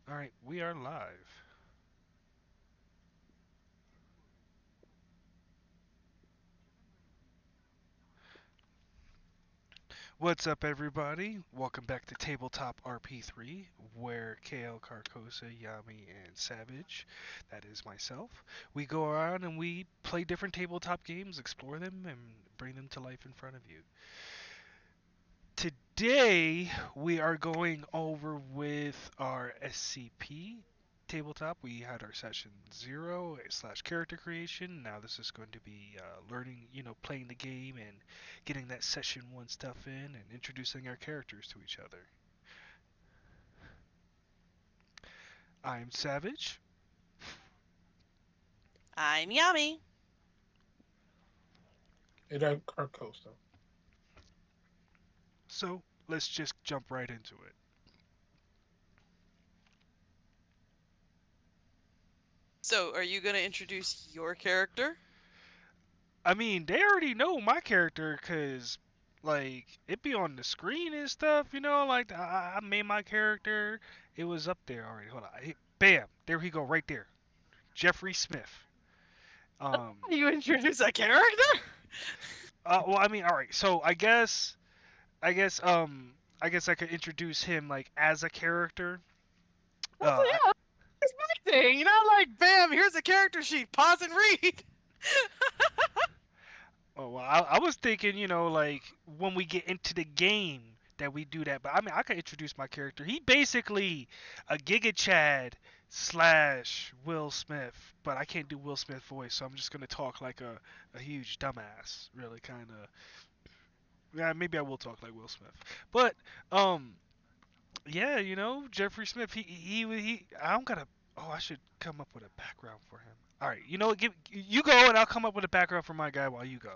Alright, we are live. What's up, everybody? Welcome back to Tabletop RP3, where KL, Carcosa, Yami, and Savage, that is myself, we go around and we play different tabletop games, explore them, and bring them to life in front of you. Today, we are going over with our SCP tabletop. We had our session 0 slash character creation. Now this is going to be learning, playing the game and getting that session 1 stuff in and introducing our characters to each other. I'm Savage. I'm Yummy. It ain't Carcosa. So let's just jump right into it. So, are you going to introduce your character? I mean, they already know my character because, like, it be on the screen and stuff, like, I made my character. It was up there already. Hold on. Bam! There he go, right there. Jeffrey Smith. Um, You introduce a character? well, I mean, alright, so I guess, I guess I could introduce him, like, as a character. That's yeah, expecting. Like, bam, here's a character sheet. Pause and read. Oh, well, I was thinking, like when we get into the game that we do that. But I mean, I could introduce my character. He basically a Giga Chad slash Will Smith, but I can't do Will Smith voice, so I'm just gonna talk like a huge dumbass, really kind of. Yeah, maybe I will talk like Will Smith, but um, yeah, Jeffrey Smith. He. I don't gotta. Oh, I should come up with a background for him. All right, you know what? Give you go, and I'll come up with a background for my guy while you go.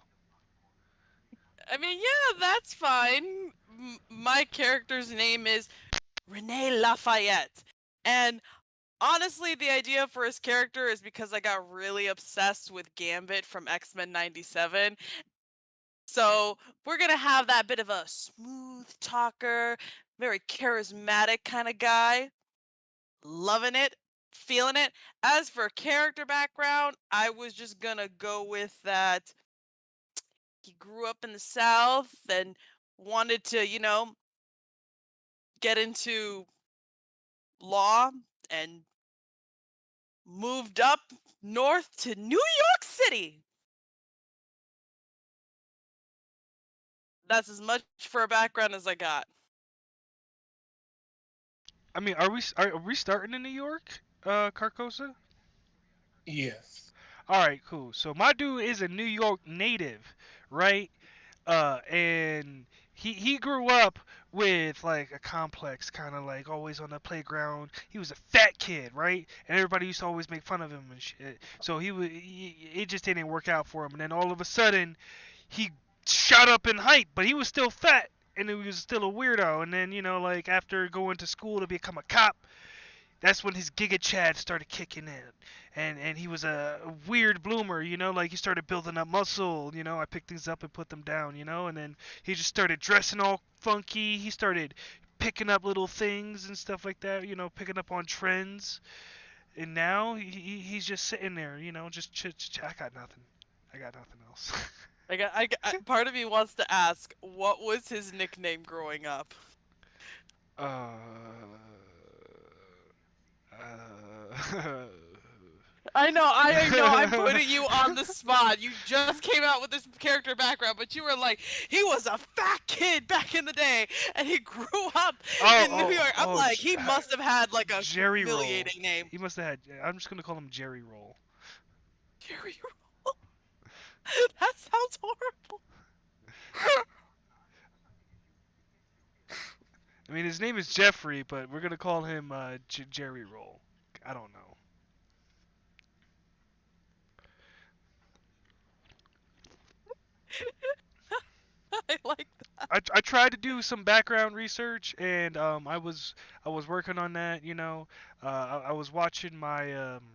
I mean, yeah, that's fine. My character's name is Rene Lafayette. And honestly, the idea for his character is because I got really obsessed with Gambit from X-Men 97. So we're going to have that bit of a smooth talker, very charismatic kind of guy. Loving it, feeling it. As for character background, I was just going to go with that he grew up in the South and wanted to, get into law and moved up north to New York City. That's as much for a background as I got. I mean, are we starting in New York, Carcosa? Yes. All right, cool. So my dude is a New York native, right? And he grew up with like a complex, kind of like always on the playground. He was a fat kid, right? And everybody used to always make fun of him and shit. So it just didn't work out for him. And then all of a sudden, he shot up in height, but he was still fat. And he was still a weirdo. And then, like after going to school to become a cop, that's when his Giga Chad started kicking in. And he was a weird bloomer, like he started building up muscle, I picked things up and put them down, and then he just started dressing all funky. He started picking up little things and stuff like that, picking up on trends. And now he's just sitting there, just I got nothing. I got nothing else. Part of me wants to ask, what was his nickname growing up? uh, I know, I'm putting you on the spot. You just came out with this character background, but you were like, he was a fat kid back in the day, and he grew up oh, in New oh, York. I'm oh, like, he must have had like a Jerry Roll. humiliating name. He must have had. I'm just gonna call him Jerry Roll. Jerry Roll. That sounds horrible. I mean, his name is Jeffrey, but we're gonna call him Jerry Roll. I don't know. I like that. I tried to do some background research, and I was working on that. I was watching my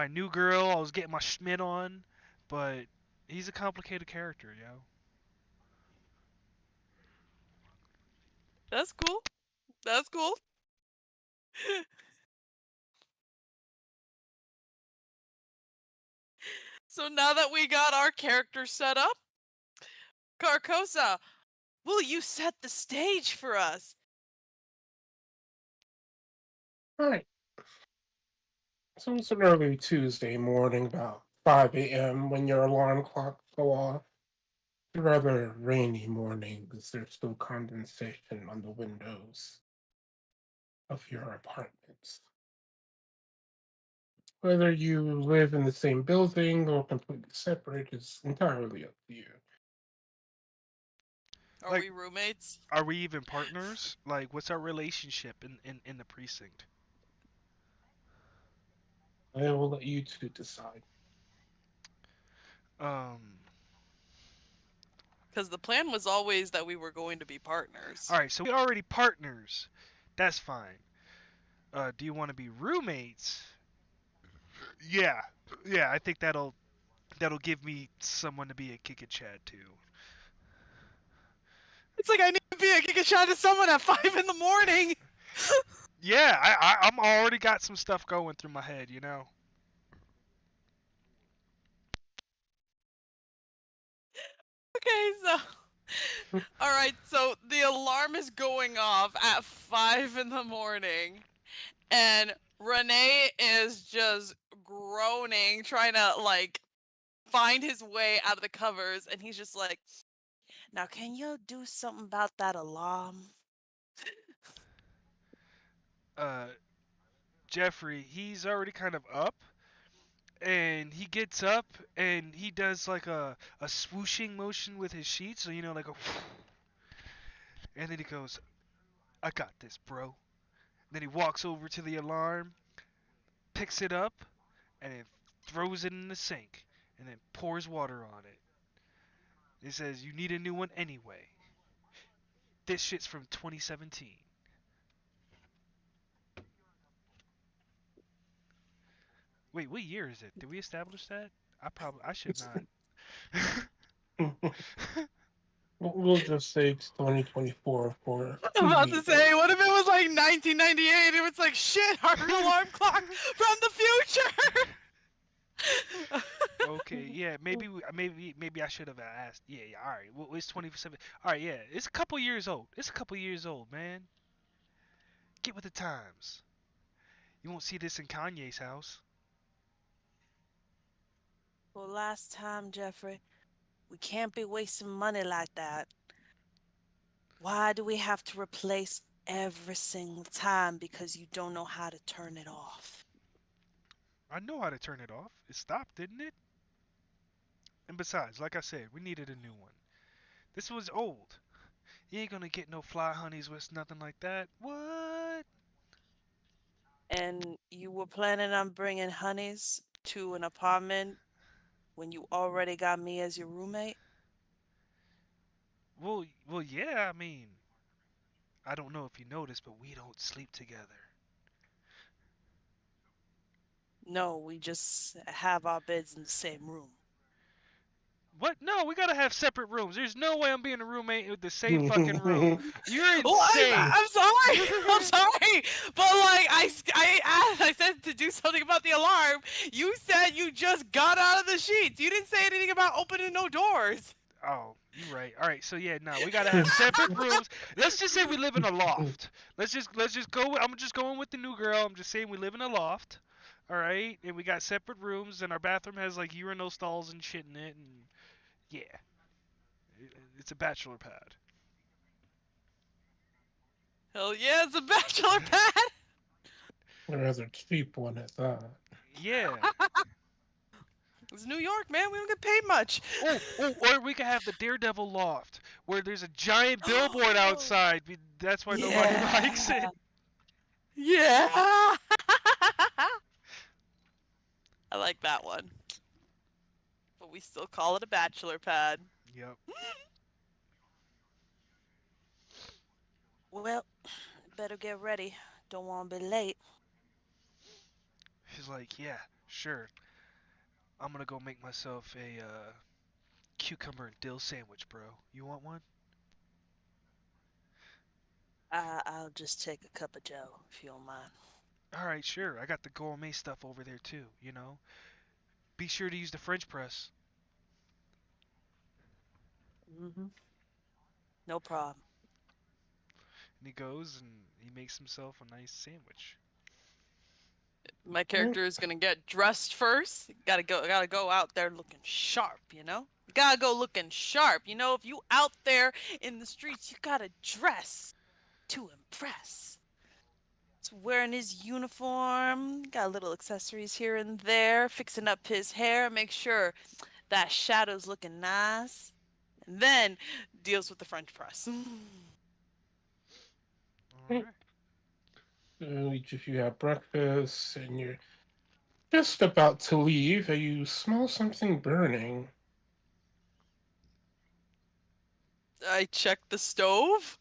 new girl. I was getting my Schmidt on, but he's a complicated character, yo. That's cool. That's cool. So now that we got our character set up, Carcosa, will you set the stage for us? All right. So it's an early Tuesday morning, about 5 a.m., when your alarm clocks go off. It's a rather rainy morning because there's still condensation on the windows of your apartments. Whether you live in the same building or completely separate is entirely up to you. Are Like, we roommates? are we even partners? Like, what's our relationship in the precinct? I will let you two decide. Um. Because the plan was always that we were going to be All partners. right, so we already partners. That's fine. Do you want to be roommates? Yeah, yeah. I think that'll give me someone to be a kick it Chad too. It's like I need to be a kick a shot to someone at 5 in the morning. Yeah, I'm already got some stuff going through my head, you know. Okay, so all right, so the alarm is going off at 5 in the morning, and Renee is just groaning, trying to like find his way out of the covers, and he's just like, "Now, can you do something about that alarm?" Uh, Jeffrey, he's already kind of up, and he gets up and he does like a swooshing motion with his sheets, so you know, like a, and then he goes, "I got this, bro." Then he walks over to the alarm, picks it up, and then throws it in the sink, and then pours water on it. He says, "You need a new one anyway. This shit's from 2017." Wait, what year is it? Did we establish that? I should It's, not. we'll just say it's 2024 for I'm about to convenience. say, what if it was like 1998? It was like, shit, our alarm clock from the future. Okay, yeah, maybe I should have asked. Yeah, yeah, all right. Well, it's 27. All right, yeah, it's a couple years old. It's a couple years old, man. Get with the times. You won't see this in Kanye's house. Well, last time, Jeffrey, we can't be wasting money like that. Why do we have to replace every single time because you don't know how to turn it off? I know how to turn it off. It stopped, didn't it? And besides, like I said, we needed a new one. This was old. You ain't gonna get no fly honeys with nothing like that. What? And you were planning on bringing honeys to an apartment when you already got me as your roommate? Well, yeah. I mean, I don't know if you noticed, but we don't sleep together. No, we just have our beds in the same room. What? No, we gotta have separate rooms. There's no way I'm being a roommate with the same fucking room. You're Well, insane. I'm sorry. I'm sorry. But like I said to do something about the alarm. You said you just got out of the sheets. You didn't say anything about opening no doors. Oh, you right. All right, so yeah, no, we gotta have separate rooms. Let's just say we live in a loft. Let's just go. I'm just going with the new girl. I'm just saying we live in a loft. All right, and we got separate rooms, and our bathroom has like urinal stalls and shit in it, and yeah, it's a bachelor pad. Hell yeah, it's a bachelor pad. A rather cheap one at that. Yeah. It's New York, man. We don't get paid much. Or we could have the Daredevil loft, where there's a giant billboard outside. That's why nobody likes Yeah. it. Yeah. I like that one. But we still call it a bachelor pad. Yep. Well, better get ready. Don't want to be late. He's like, yeah, sure. I'm gonna go make myself a cucumber and dill sandwich, bro. You want one? I'll just take a cup of Joe if you don't mind. All right, sure. I got the gourmet stuff over there too. Be sure to use the French press. Mm-hmm. No problem. And he goes and he makes himself a nice sandwich. My Alright. character is gonna get dressed first. Gotta go out there looking sharp, you know? You gotta go looking sharp, you know? If you out there in the streets, you gotta dress to impress. He's wearing his uniform, got little accessories here and there, fixing up his hair, make sure that shadow's looking nice, and then deals with the French press. All right. So each of you have breakfast, and you're just about to leave, and you smell something burning. I checked the stove.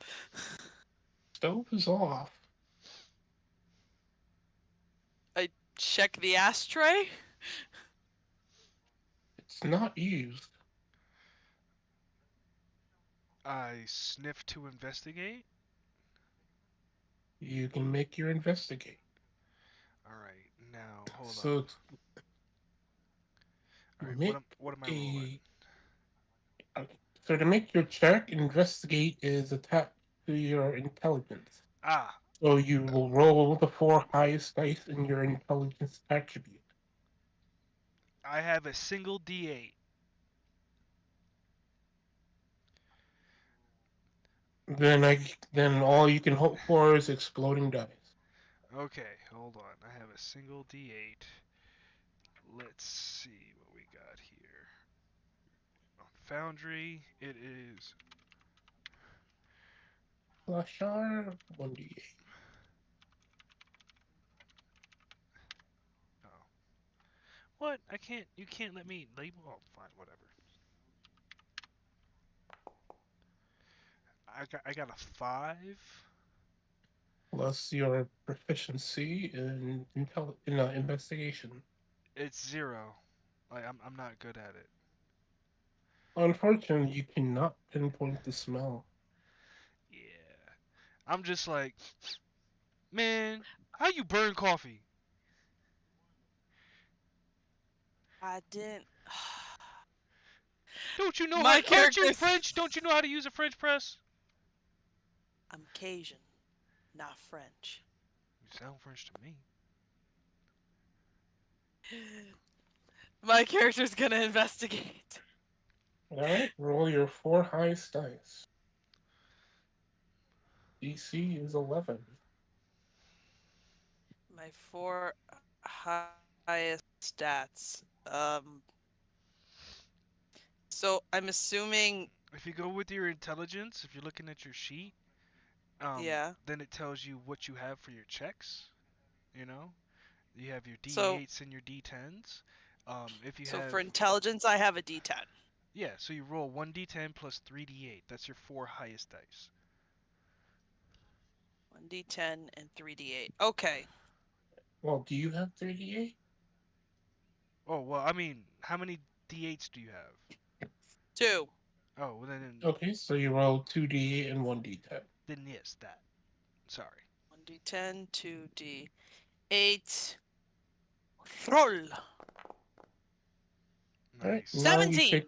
Stove is off. I check the ashtray. It's not used. I sniff to investigate. You can make your investigate. All right. Now hold up. So All right. What make am what am I rolling? a okay. So to make your check, investigate is attached to your intelligence. Ah, So you will roll the four highest dice in your intelligence attribute. I have a single D8. Then all you can hope for is exploding dice. Okay, hold on. I have a single D8. Let's see what we got here. On Foundry, it is. Lashar 1d8. Oh, what? I can't. You can't let me label. Oh, fine, whatever. I got a 5. Plus your proficiency in investigation. It's 0. Like I'm not good at it. Unfortunately, you cannot pinpoint the smell. Yeah. I'm just like, man, how you burn coffee? I didn't. Don't you know how? My Aren't you character's. French? Don't you know how to use a French press? I'm Cajun, not French. You sound French to me. My character's gonna investigate. Alright, roll your four highest dice. DC is 11. My four highest stats. So I'm assuming, If you go with your intelligence, if you're looking at your sheet, yeah. then it tells you what you have for your checks. You know, you have your So D8s and your D10s. If you so have, for intelligence, I have a D10. yeah, so you roll 1 D10 plus 3 D8. That's your 4 highest dice. 1d10 and 3d8. Okay. Well, do you have 3d8? Oh well, I mean, how many D8s do you have? 2. Oh, well then, Okay, so you roll 2d8 and 1d10. then yes, that. Sorry. 1d10, 2d8. Roll. Alright, Nice. 17.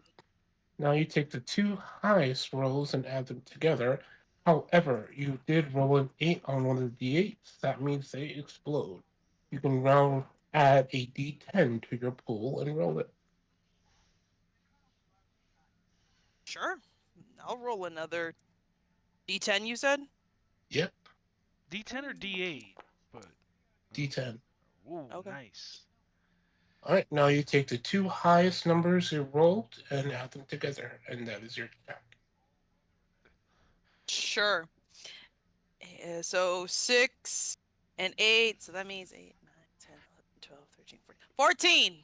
now you take the two highest rolls and add them together. However, you did roll an 8 on one of the d8s. That means they explode. You can now add a d10 to your pool and roll it. Sure. I'll roll another d10, you said? Yep, D10 or D8, but d10. ooh, Okay. nice. Alright, now you take the two highest numbers you rolled and add them together, and that is your check. Sure. So 6 and 8. So that means 8, 9, 10, 11, 12, 13, 14. 14.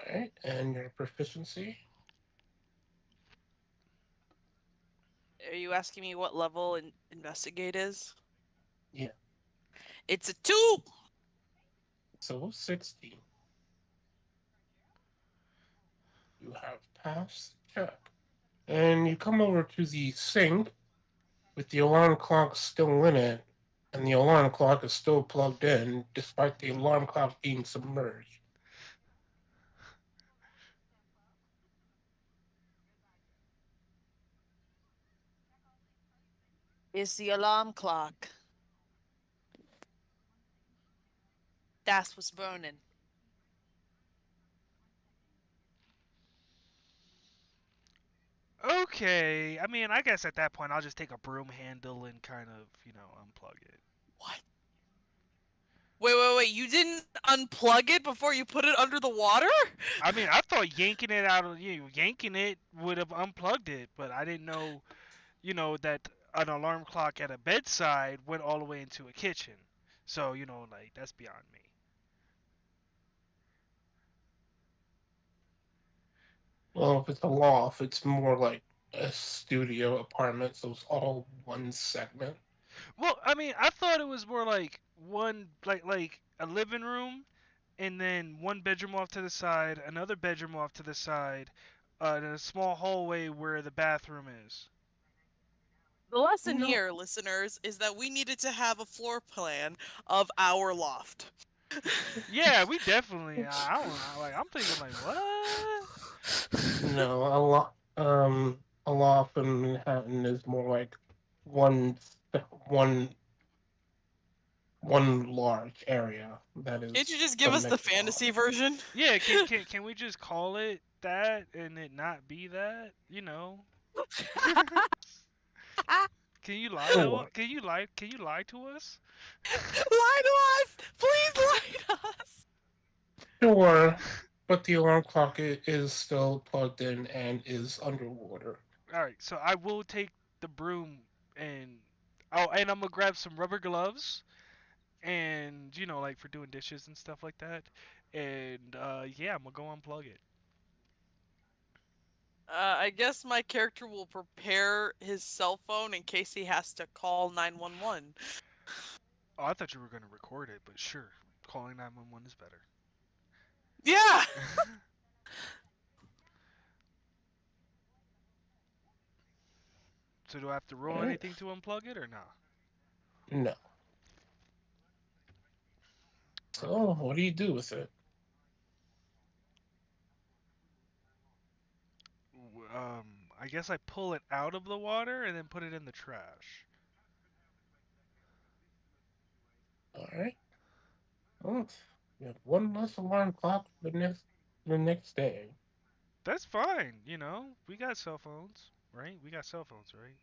Alright, and your proficiency? Are you asking me what level investigate is? Yeah. It's a 2. So 16. You have passed the check. And you come over to the sink with the alarm clock still in it, and the alarm clock is still plugged in, despite the alarm clock being submerged. It's the alarm clock. That's what's burning. Okay, I mean, I guess at that point I'll just take a broom handle and kind of, unplug it. What? Wait. You didn't unplug it before you put it under the water? I mean, I thought yanking it out of yanking it would have unplugged it, but I didn't know, that an alarm clock at a bedside went all the way into a kitchen. So, like that's beyond me. Well, if it's a loft, it's more like a studio apartment, so it's all one segment. Well, I mean, I thought it was more like one like a living room and then one bedroom off to the side, another bedroom off to the side, and a small hallway where the bathroom is. The lesson No, here, listeners, is that we needed to have a floor plan of our loft. Yeah, we definitely. I don't know. Like, I'm thinking, like, what? no, a loft in Manhattan is more like one, one, one large area that Can't you is just give the us the mixed loft. fantasy version? Yeah, can we just call it that and it not be that? Can you lie to Sure, can you lie to us? Lie to us! Please lie to us! sure, but the alarm clock is still plugged in and is underwater. All right, so I will take the broom and and I'm gonna grab some rubber gloves and like for doing dishes and stuff like that. And yeah, I'm gonna go unplug it. I guess my character will prepare his cell phone in case he has to call 911. Oh, I thought you were gonna record it, but sure, calling 911 is better. Yeah! So do I have to roll Alright. anything to unplug it or not? No. Okay. So, what do you do with it? I guess I pull it out of the water and then put it in the trash. Alright. Well, you have one less alarm clock for the next day. That's fine, We got cell phones, right? We got cell phones, right?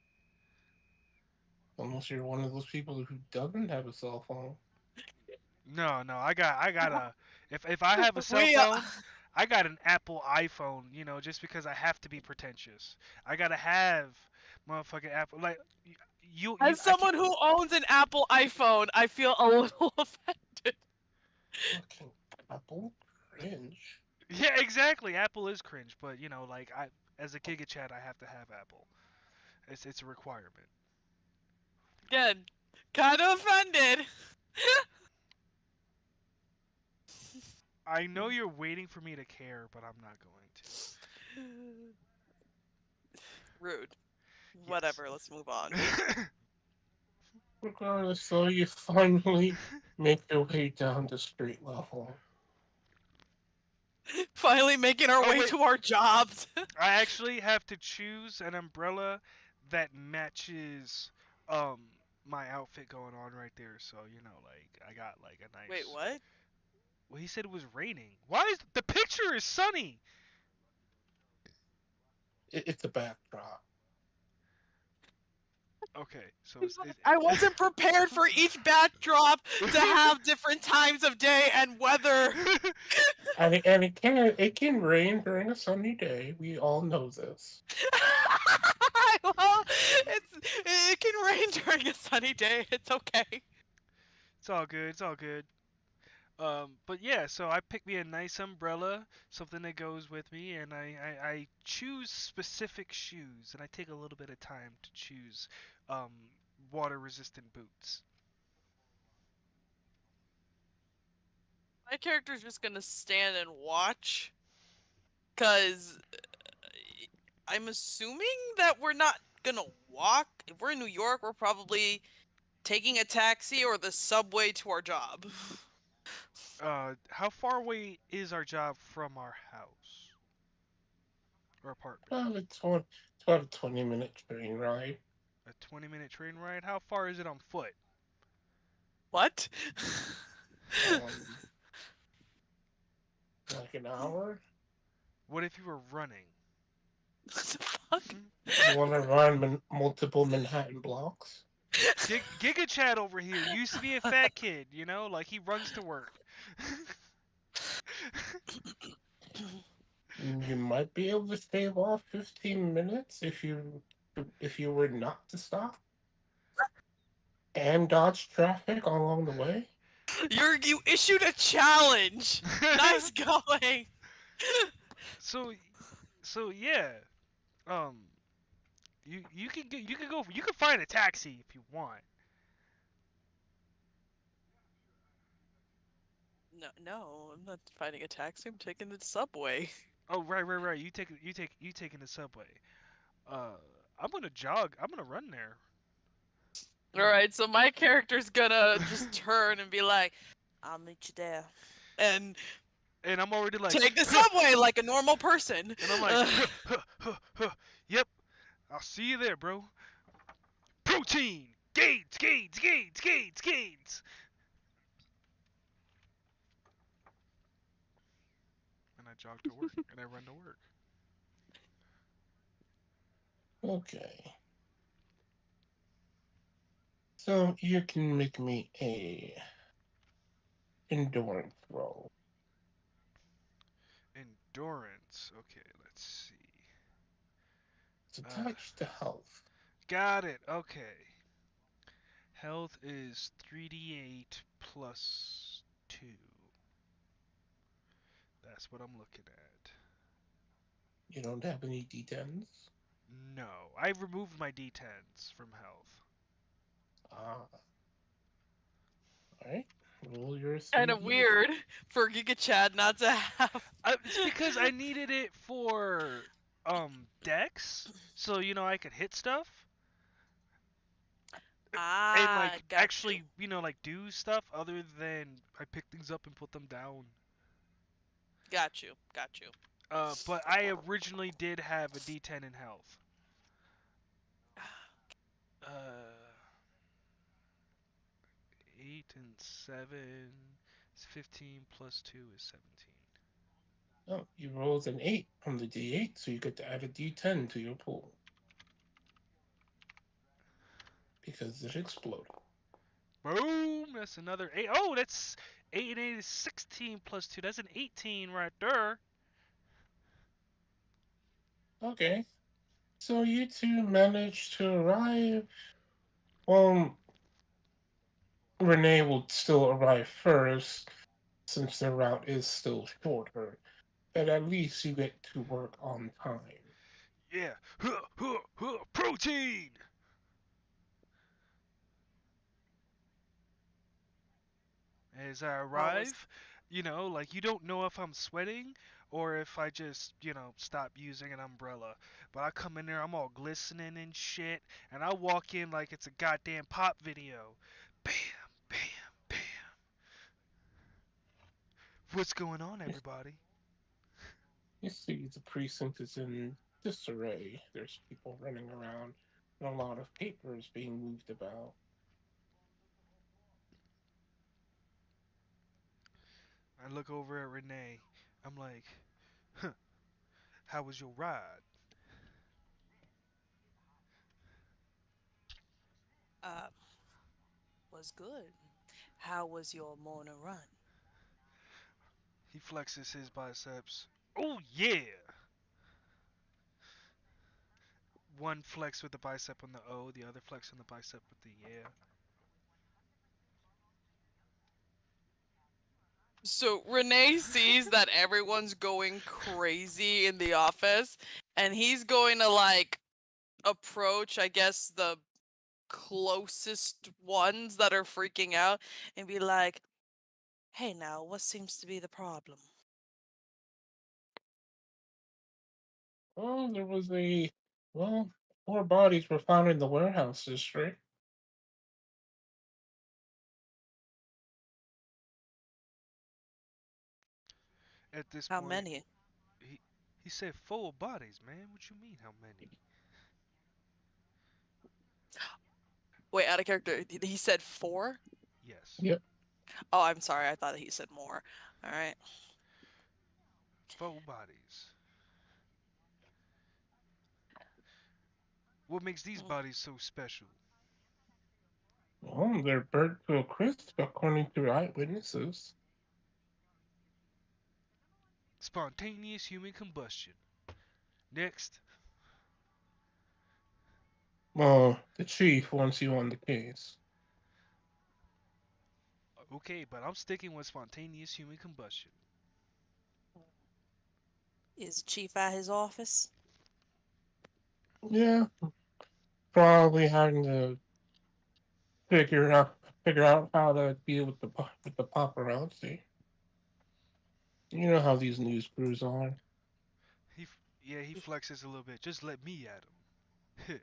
Unless you're one of those people who doesn't have a cell phone. No, no, I got a. If I have a cell We, phone, I got an Apple iPhone. Just because I have to be pretentious. I gotta have motherfucking Apple. Like as I someone who owns an Apple iPhone, I feel a little offended. Fucking Apple cringe. Yeah, exactly. Apple is cringe, but like as a Giga Chat, I have to have Apple. It's a requirement. Again, kind of offended. I know you're waiting for me to care, but I'm not going Rude. to. Yes. Whatever, let's move on. Regardless, so you finally make your way down to street level. Finally making our Oh way wait, to our jobs. I actually have to choose an umbrella that matches um my outfit going on right there. So like I got like a Wait, nice. what? Well, he said it was raining. Why is the picture is sunny? It's a backdrop. Okay, so I wasn't prepared for each backdrop to have different times of day and weather. And it can rain during a sunny day. We all know this. Well, it can rain during a sunny day. It's okay. it's all good. It's all good. But yeah, so I picked me a nice umbrella, something that goes with me, and I choose specific shoes, and I take a little bit of time to choose um, water resistant boots. My character's just gonna stand and watch, cause I'm assuming that we're not gonna walk. If we're in New York, we're probably taking a taxi or the subway to our job. How far away is our job from our house or apartment? It's about a 20-minute train ride. A 20-minute train ride? How far is it on foot? What? Um, like an hour. What if you were running? What the fuck? You want to run multiple Manhattan blocks? Giga Chad over here used to be a fat kid, you know, like he runs to work. You might be able to shave off 15 minutes if you were not to stop and dodge traffic along the way. You issued a challenge. Nice going. so so yeah, um, you can find a taxi if you want. No, I'm not finding a taxi. I'm taking the subway. Oh right. You taking the subway. Uh, I'm gonna jog. I'm gonna run there. I'm All gonna. right, so my character's gonna just turn and be like, "I'll meet you there," and And I'm already like, take the huh, subway like a normal person. and I'm like, yep. I'll see you there, bro. Protein, gains. And I jog to work, and I run to work. Okay. So you can make me a endurance roll. Endurance. Okay, let's see. It's Uh, attached to health. got it. Okay. Health is 3d8 plus 2. That's what I'm looking at. You don't have any d10s? No, I removed my d10s from health. Ah, alright. Roll your Kind of 3d8. weird for Giga Chad not to have. It's because I needed it for dex, so I could hit stuff and Ah, like got you, actually like do stuff other than I pick things up and put them down. got you. But I originally did have a D10 in health. Uh, 8 and 7 is 15 plus 2 is 17. Oh, you rolled an 8 on the d8, so you get to add a d10 to your pool. Because it exploded. Boom! That's another 8. Oh, that's 8 and 8 is 16 plus 2. That's an 18 right there. Okay. So you two managed to arrive. Well, Renee will still arrive first, since the route is still shorter. But at least you get to work on time. Yeah. Protein! As I How was arrive, like you don't know if I'm sweating or if I just, stop using an umbrella. But I come in there, I'm all glistening and shit, and I walk in like it's a goddamn pop video. Bam, bam, bam. What's going on, You everybody? you see, the precinct is in disarray. There's people running around, and a lot of papers being moved about. I look over at Renee. I'm like, huh, how was your ride? uh was good. How was your morning run? He flexes his biceps. Oh, yeah! One flex with the bicep on the O, the other flex on the bicep with the yeah. So Renee sees that everyone's going crazy in the office, and he's going to like approach, I guess, the closest ones that are freaking out and be like, "Hey, now, what seems to be the problem?" Oh, there was well, 4 bodies were found in the warehouse district. At this How point, many? he he said four bodies, man. What you mean, how many? Wait, out of character. He said 4? Yes, Yep. Oh, I'm sorry. I thought he said more. All right. four bodies. What makes these Mm. bodies so special? Well, they're burnt to a crisp, according to eyewitnesses. Spontaneous human combustion. Next. Well, the chief wants you on the case. Okay, but I'm sticking with spontaneous human combustion. Is Chief at his office? Yeah, probably having to figure out figure out how to deal with the paparazzi. You know how these news crews are. Yeah, he flexes a little bit. Just let me at him.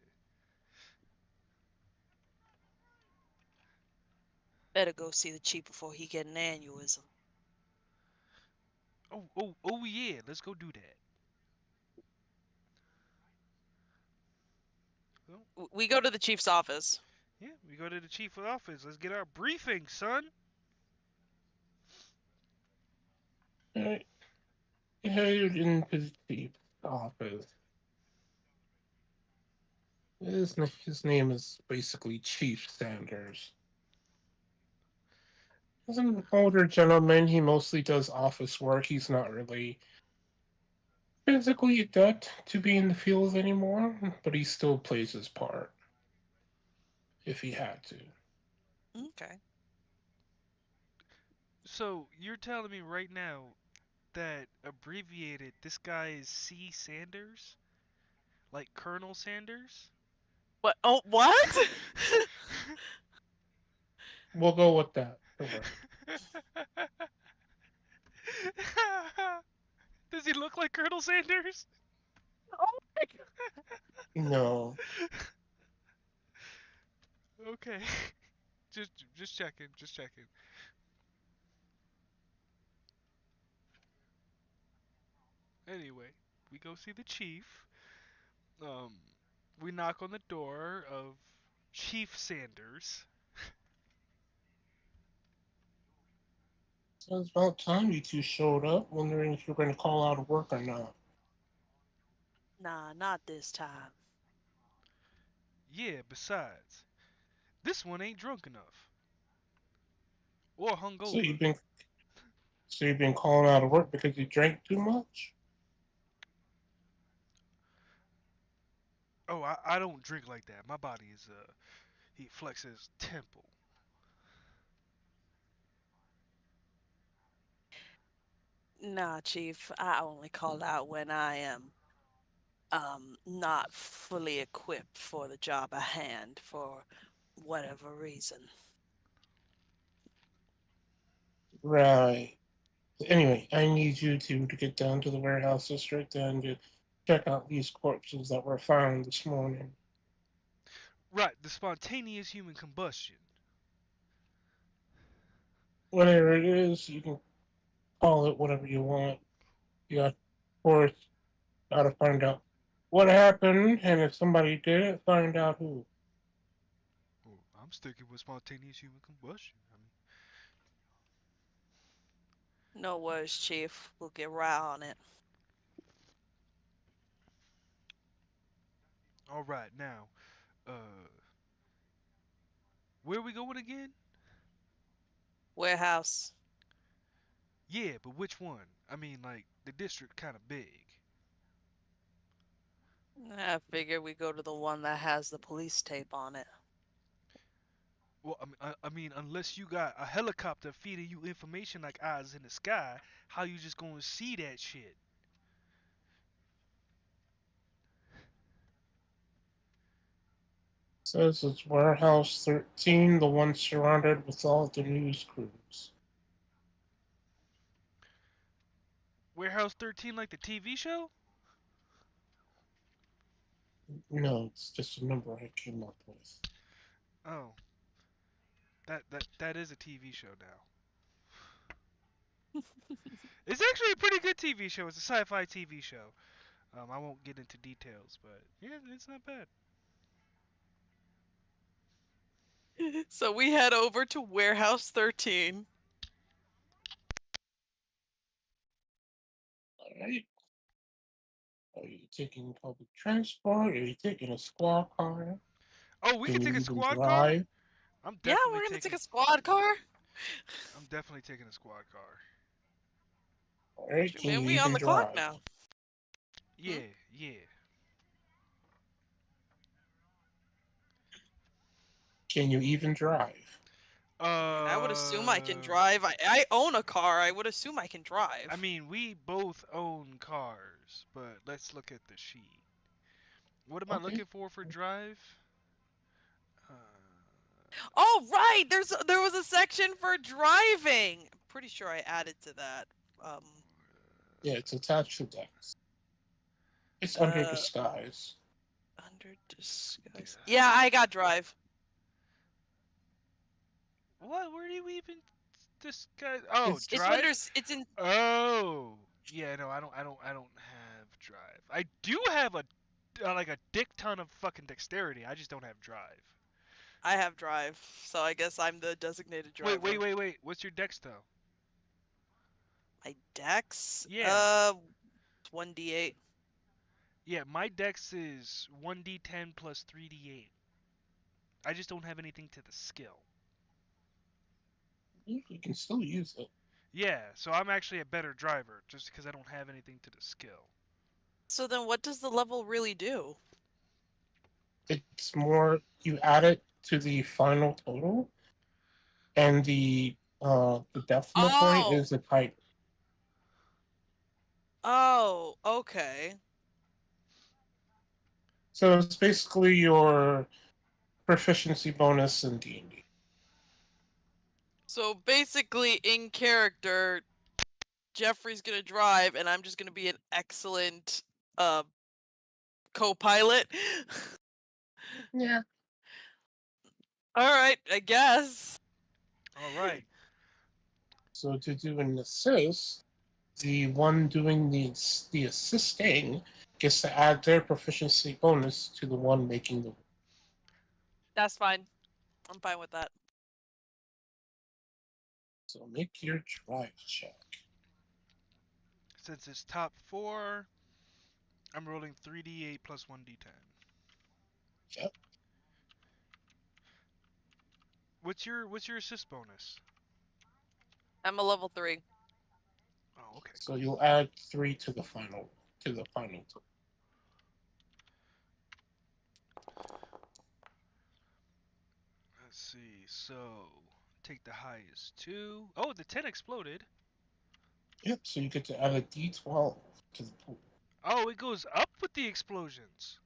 Better go see the Chief before he get an aneurysm. oh yeah, let's go do that. Well, We go to the Chief's office. yeah, we go to the chief of office. Let's get our briefing, son. Right, headed into the chief's office. His name is basically Chief Sanders. He's an older gentleman. He mostly does office work. He's not really physically adept to be in the field anymore, but he still plays his part if he had to. Okay. So you're telling me right now that abbreviated, this guy is C. Sanders, like Colonel Sanders? What? Oh, what? We'll go with that. Sure. Does he look like Colonel Sanders? Oh my God. No. Okay. Just checking, just checking. Anyway, we go see the chief. Um, we knock on the door of Chief Sanders. So it's about time you two showed up, wondering if you're going to call out of work or not. Nah, not this time. Yeah, besides, this one ain't drunk enough. Or So hungover. you've been so you've been calling out of work because you drank too much? Oh, I don't drink like that. My body is, he flexes temple. Nah, Chief. I only call out when I am not fully equipped for the job at hand for whatever reason. Right. Anyway, I need you to get down to the warehouse district and to check out these corpses that were found this morning. Right, the spontaneous human combustion. Whatever it is, you can call it whatever you want. You got, of course, got to find out what happened, and if somebody did it, find out who. Oh, I'm sticking with spontaneous human combustion. I mean, No worries, Chief. We'll get right on it. all right, now, uh, where we going again? Warehouse. Yeah, but which one? I mean, like, the district kind of big. I figure we go to the one that has the police tape on it. Well, I mean, unless you got a helicopter feeding you information like eyes in the sky, how you just gonna see that shit? Says it's Warehouse 13, the one surrounded with all the news crews. Warehouse 13, like the TV show? No, it's just a number I came up with. Oh, that is a TV show now. It's actually a pretty good TV show. It's a sci-fi TV show. I won't get into details, but yeah, it's not bad. So we head over to Warehouse 13. Alright. Are you taking public transport? Are you taking a squad car? Oh, we Can could you take a even squad car. drive? I'm Yeah, definitely we're gonna take taking. a squad car. I'm definitely taking a squad car. Alright, Shoot, can man, you we on even the clock drive? now. Hmm? Yeah, yeah. Can you even drive? I mean, I would assume I can drive. I own a car. I would assume I can I drive. mean, we both own cars, but let's look at the sheet. What am I Okay. looking for drive? Uh, Oh, right. There was a section for driving. Pretty sure I added to that. Um, Yeah, it's attached to Dex. It's under uh, disguise. under yeah. disguise. Yeah, I got drive. What? Where do we even this guy? Oh, It's It's under. drive. It's in. Oh, yeah. No, I don't have drive. I do have a like a dick ton of fucking dexterity. I just don't have drive. I have drive, so I guess I'm the designated Wait, wait, driver. wait, wait. What's your dex though? My dex. Yeah, 1d8. yeah. My dex is 1d10 plus 3d8. I just don't have anything to the skill. you can still use it. Yeah, so I'm actually a better driver just because I don't have anything to the skill. So then, what does the level really do? It's more you add it to the final total, and the decimal point Oh, is the type. oh, okay. So it's basically your proficiency bonus in D&D. So basically, in character, Jeffrey's gonna drive, and I'm just gonna be an excellent uh co-pilot. Yeah. All right, I guess. All right. So to do an assist, the one doing the assisting gets to add their proficiency bonus to the one making the. That's fine. I'm fine with that. So make your drive check. Since it's top four, I'm rolling 3d8 plus 1d10. Yep. What's your assist bonus? I'm a level 3. Oh, okay, So cool. you'll add 3 to the final total. Let's see. So take the highest two. Oh, the 10 exploded. Yep. So you get to add a D12 to the pool. Oh, it goes up with the explosions.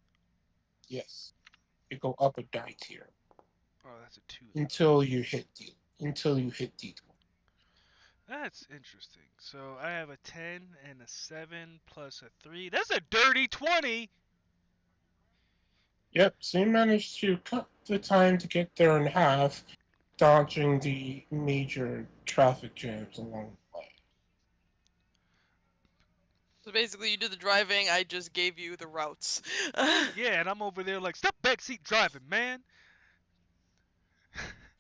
Yes. You go up a die tier Oh, that's a two though. until you hit D12. That's interesting. So I have a 10 and a 7 plus a 3. That's a dirty 20. Yep. So you managed to cut the time to get there in half, dodging the major traffic jams along the way. So basically, you did the driving. I just gave you the routes. Yeah, and I'm over there like, stop backseat driving, man.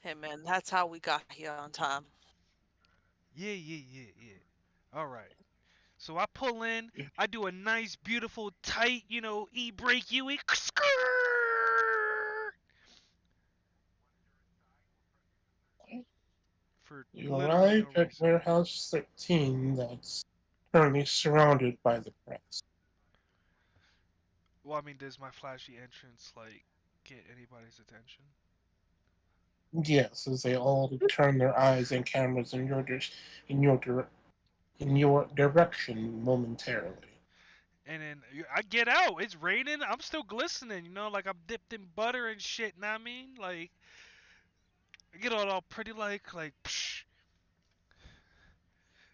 Hey man, that's how we got here on time. Yeah, yeah, yeah, yeah. All right. So I pull in. I do a nice, beautiful, tight, e-brake UE. For You literally no arrive at reason. Warehouse 13 that's currently surrounded by the press. Well, I mean, does my flashy entrance, like, get anybody's attention? Yes, as they all turn their eyes and cameras in your dir- in your direction momentarily. And then I get out. It's raining. I'm still glistening, like I'm dipped in butter and shit. Know what I mean? Like, I get all pretty, like, psh.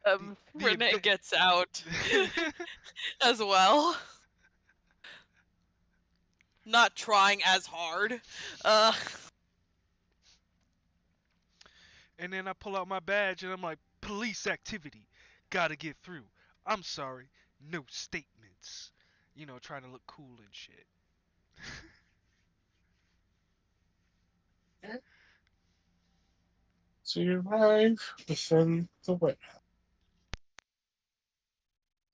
The Renee gets out as well. not trying as hard. Uh, And then I pull out my badge and I'm like, police activity. Gotta get through. I'm sorry. No statements. You know, trying to look cool and shit. So you arrive within the warehouse.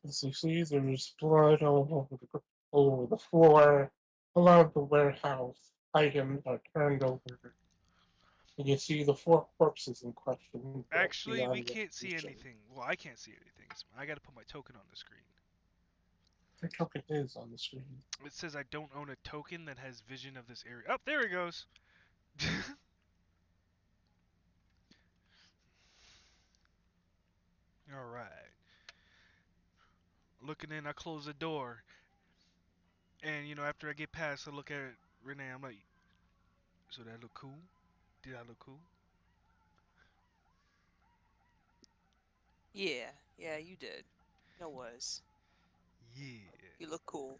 As you see, there's blood all over the floor. A lot of the warehouse items are turned over. And you see the four corpses in question Actually, we beyond can't see recognition. anything. Well, I can't see anything. So I gotta put my token on the screen. Your token is on the screen. It says I don't own a token that has vision of this area. Oh, there he goes. Alright. Looking in, I close the door. And, you know, after I get past, I look at Renee. I'm like, so that look cool? Did I look cool? yeah, yeah, you did. No was. Yeah. You look cool.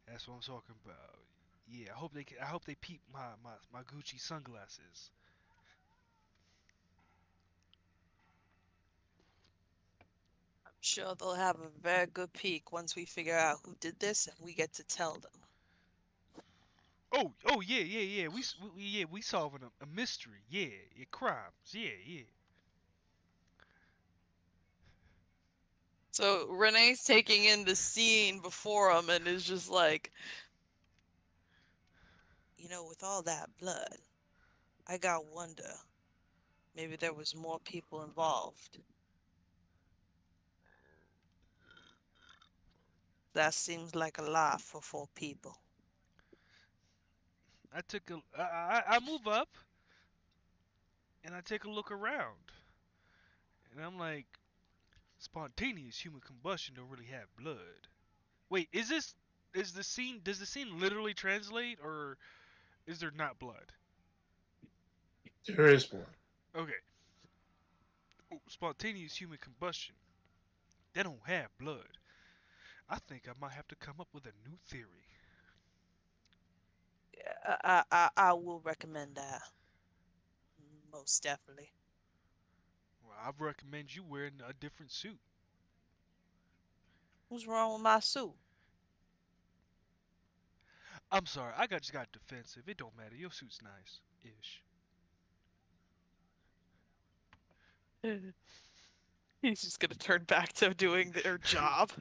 That's what I'm talking about. Yeah, I hope they peep my Gucci sunglasses. I'm sure they'll have a very good peek once we figure out who did this and we get to tell them. Oh yeah, yeah, yeah. We solving a mystery. Yeah, yeah, crimes. Yeah, yeah. So Renee's taking in the scene before him and is just like, with all that blood, I got wonder. Maybe there was more people involved. That seems like a lot for 4 people. I move up and I take a look around. And I'm like, spontaneous human combustion don't really have blood. Wait, does the scene literally translate or is there not blood? There is one. Okay. Oh, spontaneous human combustion. They don't have blood. I think I might have to come up with a new theory. I will recommend that. Most definitely. Well, I recommend you wearing a different suit. What's wrong with my suit? I'm sorry, just got defensive. It don't matter. Your suit's nice, ish. He's just gonna turn back to doing their job.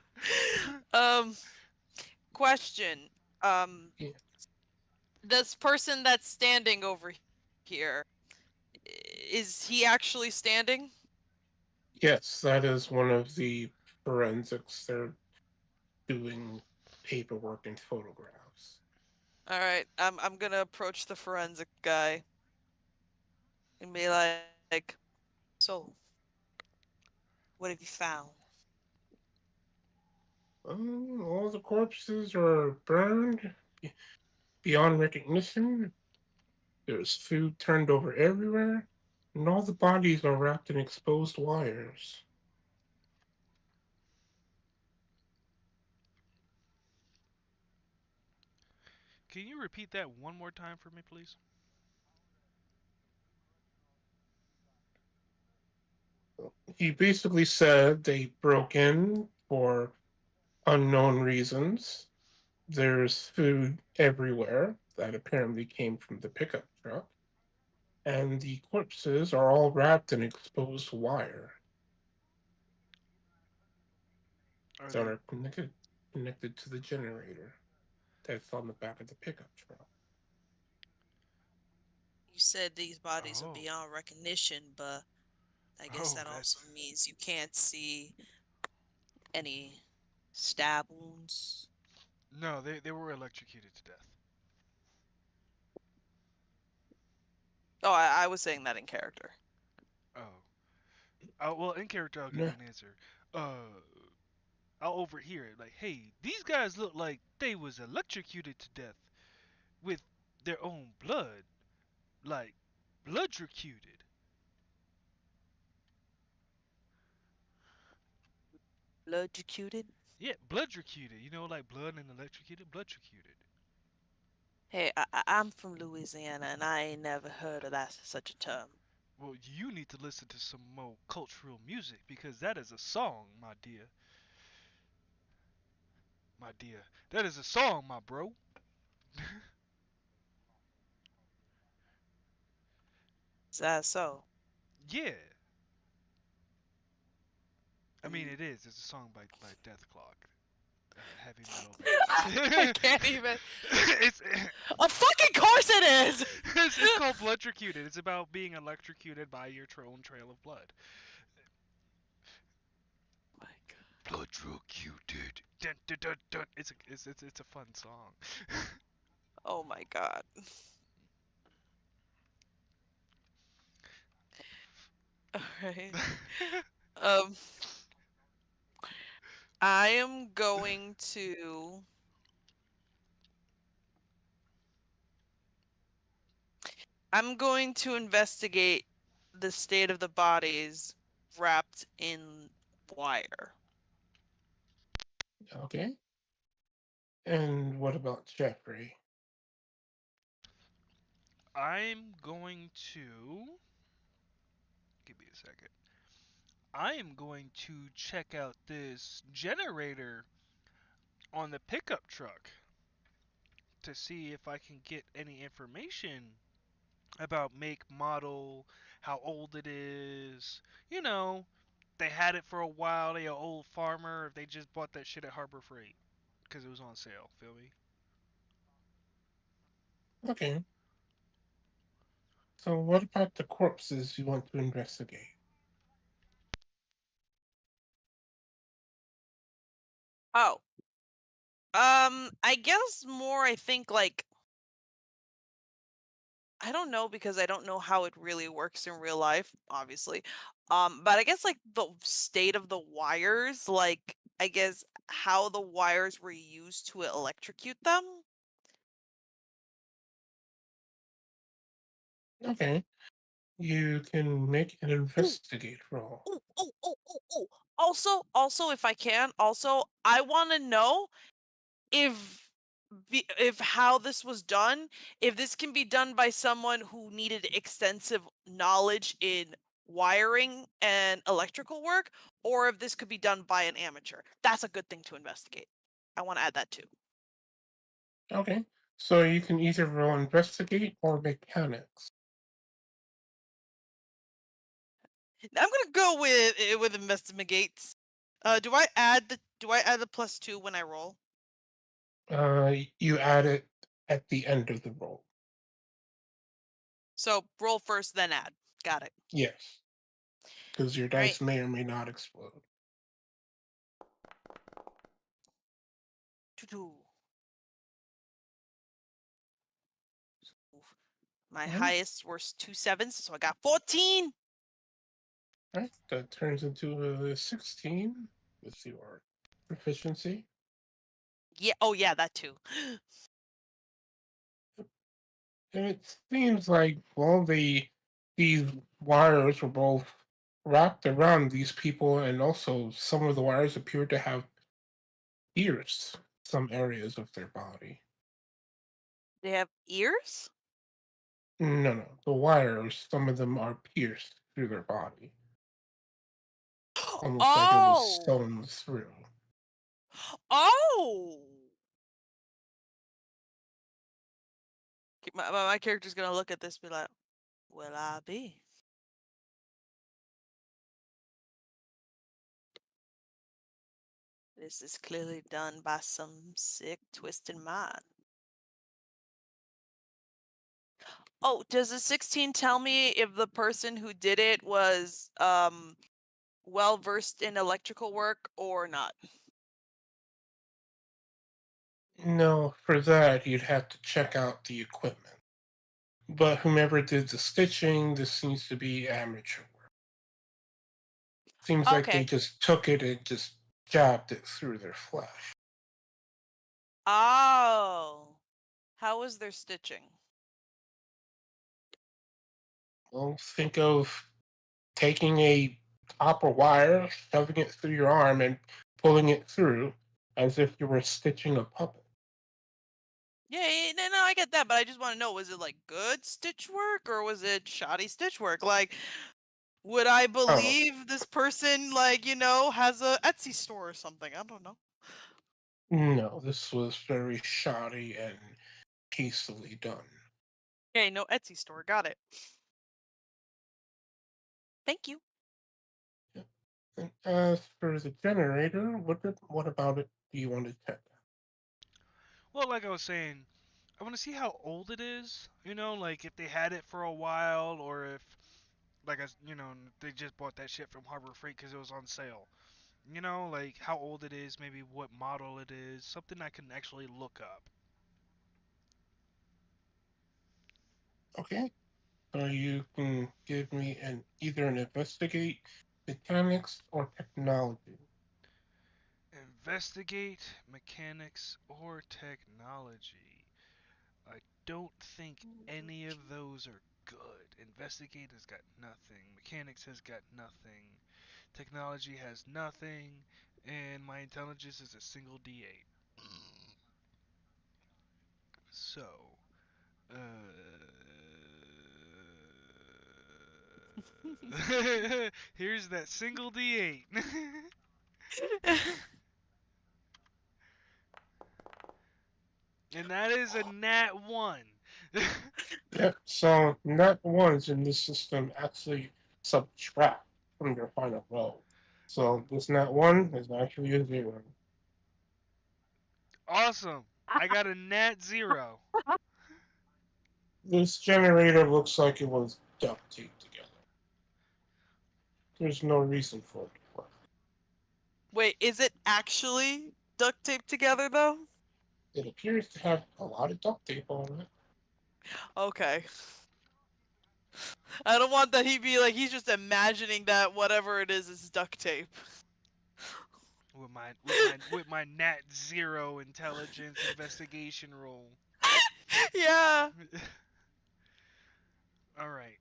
um, question. Um, Yeah. this person that's standing over here, is he actually standing? Yes, that is one of the forensics. They're doing paperwork and photographs. All right, I'm gonna approach the forensic guy and be like, "So, what have you found?" All the corpses are burned beyond recognition. There's food turned over everywhere, and all the bodies are wrapped in exposed wires. Can you repeat that one more time for me, please? He basically said they broke in for unknown reasons. There's food everywhere that apparently came from the pickup truck, and the corpses are all wrapped in exposed wire Are that they? are connected to the generator that's on the back of the pickup truck. You said these bodies are Oh, beyond recognition, but I guess oh, that also that's means you can't see any stab wounds. no. They were electrocuted to death. Oh, I was saying that in character. Oh, well, in character, I'll give No, you an answer. Uh, I'll overhear it. Like, hey, these guys look like they was electrocuted to death with their own blood, like bloodrocuted. Electrocuted? Yeah, bloodrocuted. You know, like blood and electrocuted, bloodrocuted. Hey, I'm from Louisiana, and I ain't never heard of that such a term. Well, you need to listen to some more cultural music because that is a song, my dear. My dear. That is a song, my bro. Is that so? Yeah. I mean, Mm. it is. It's a song by Death Clock, heavy metal I band. can't even. it's, Of fucking course it is! it's called Bloodtrocuted. It's about being electrocuted by your own trail of blood. My God. Bloodtrocuted. Dun, dun, dun, dun. It's a fun song. Oh my God. Alright. Um, I am going to. I'm going to investigate the state of the bodies wrapped in wire. Okay. And what about Jeffrey? I'm going to. Give me a second. I am going to check out this generator on the pickup truck to see if I can get any information about make, model, how old it is. You know, they had it for a while. They an old farmer. If they just bought that shit at Harbor Freight because it was on sale. Feel me? Okay. So what about the corpses you want to investigate? Oh, I guess more, I think, like, I don't know because I don't know how it really works in real life, obviously. But I guess like the state of the wires, like I guess how the wires were used to electrocute them. Okay. You can make an Ooh, investigate roll. ooh. Also, if I can, also I want to know if if how this was done, if this can be done by someone who needed extensive knowledge in wiring and electrical work, or if this could be done by an amateur. That's a good thing to investigate. I want to add that too. Okay. So you can either roll investigate or mechanics. I'm gonna go with investigates. Do I add the +2 when I roll? You add it at the end of the roll. So roll first, then add. Got it. Yes, because your All right. dice may or may not explode. Doo-doo. My All right. highest were 2 sevens, so I got 14. All right. That turns into a 16 with your proficiency. Yeah. Oh, yeah, that too. And it seems like, well, these wires were both wrapped around these people, and also some of the wires appear to have pierced some areas of their body. They have ears? No, no. The wires, some of them are pierced through their body, almost like it was Oh! sewn through. Oh! My character's gonna look at this and be like, will I be? This is clearly done by some sick, twisted mind. Oh, does the 16 tell me if the person who did it was well versed in electrical work or not? No, for that, you'd have to check out the equipment. But whomever did the stitching, this seems to be amateur work. Seems like they Okay. just took it and just jabbed it through their flesh. Oh. How was their stitching? Well, think of taking a copper wire, shoving it through your arm, and pulling it through as if you were stitching a puppet. Yeah, yeah, no, I get that, but I just want to know, was it like good stitch work or was it shoddy stitch work? Like, would I Oh, believe this person, like, has a Etsy store or something? I don't know. no, this was very shoddy and hastily done. Okay, no Etsy store. Got it. Thank you. Yeah. And as for the generator, what about it do you want to check? Well, like I was saying, I want to see how old it is. Like if they had it for a while, or if, like they just bought that shit from Harbor Freight because it was on sale. Like how old it is, maybe what model it is, something I can actually look up. Okay, so you can give me either an investigate, mechanics, or technology. Investigate mechanics or technology. I don't think any of those are good. Investigate has got nothing. Mechanics has got nothing. Technology has nothing. And my intelligence is a single D8. So, uh, here's that single D8. And that is a nat 1. Yep, so not ones in this system actually subtract from your final roll. So this not one is actually a zero. Awesome. I got a nat 0. This generator looks like it was duct taped together. There's no reason for it to work. Wait, is it actually duct taped together though? It appears to have a lot of duct tape on it. Okay. I don't want that he be like he's just imagining that whatever it is duct tape. With my nat 0 intelligence investigation roll. Yeah. All right.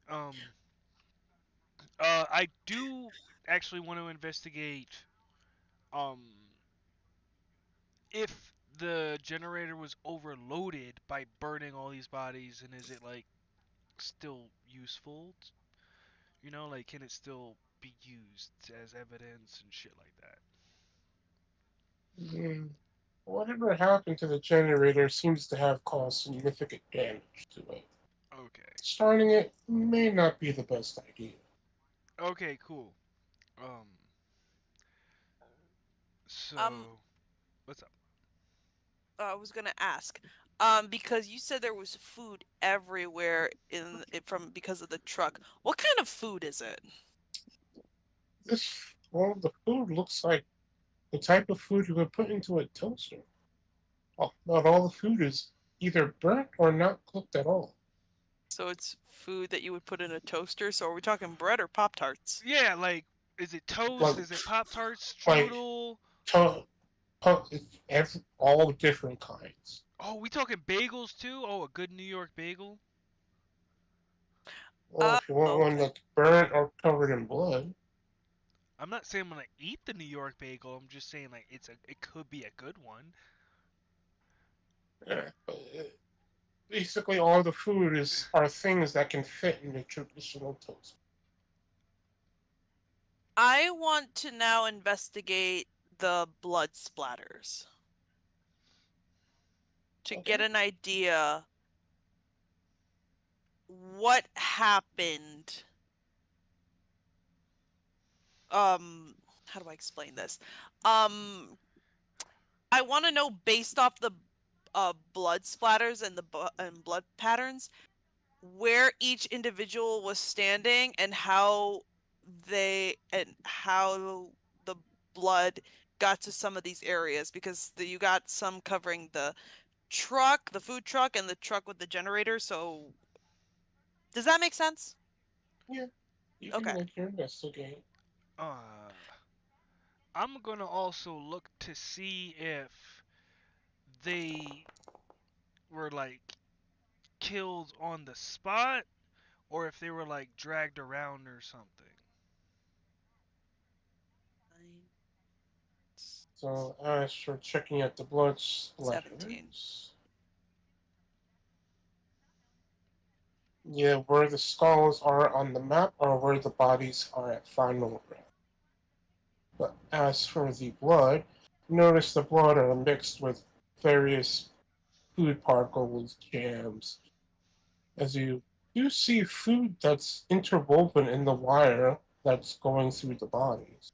I do actually want to investigate um if the generator was overloaded by burning all these bodies, and is it like still useful? Like can it still be used as evidence and shit like that? Hmm. Whatever happened to the generator seems to have caused significant damage to it. Okay. Starting it may not be the best idea. Okay, cool. Um Um, so what's up? I was gonna ask, because you said there was food everywhere in it from because of the truck. What kind of food is it? Well, the food looks like the type of food you would put into a toaster. Oh, not all the food is either burnt or not cooked at all. So it's food that you would put in a toaster. So are we talking bread or Pop Tarts? Yeah, like is it toast? Like, Is it Pop Tarts? like Strudel? to, all different kinds. Oh, we talking bagels too? Oh, a good New York bagel? Well, if you want one Okay. that's burnt or covered in blood, I'm not saying I'm gonna eat the New York bagel. I'm just saying like it could be a good one. yeah, basically all the food is are things that can fit in a traditional toast. I want to now investigate the blood splatters to get Okay. an idea what happened. How do I explain this? Um, I want to know based off the blood splatters and and blood patterns where each individual was standing and how the blood got to some of these areas because you got some covering the truck, the food truck, and the truck with the generator. So does that make sense? Yeah, you can Okay. make your investigate. Uh, I'm gonna also look to see if they were like killed on the spot or if they were like dragged around or something. Nine, So as for checking out the blood 17. splatters, Yeah, where the skulls are on the map or where the bodies are at final rest. But as for the blood, notice the blood are mixed with various food particles, jams. As you see food that's interwoven in the wire that's going through the bodies.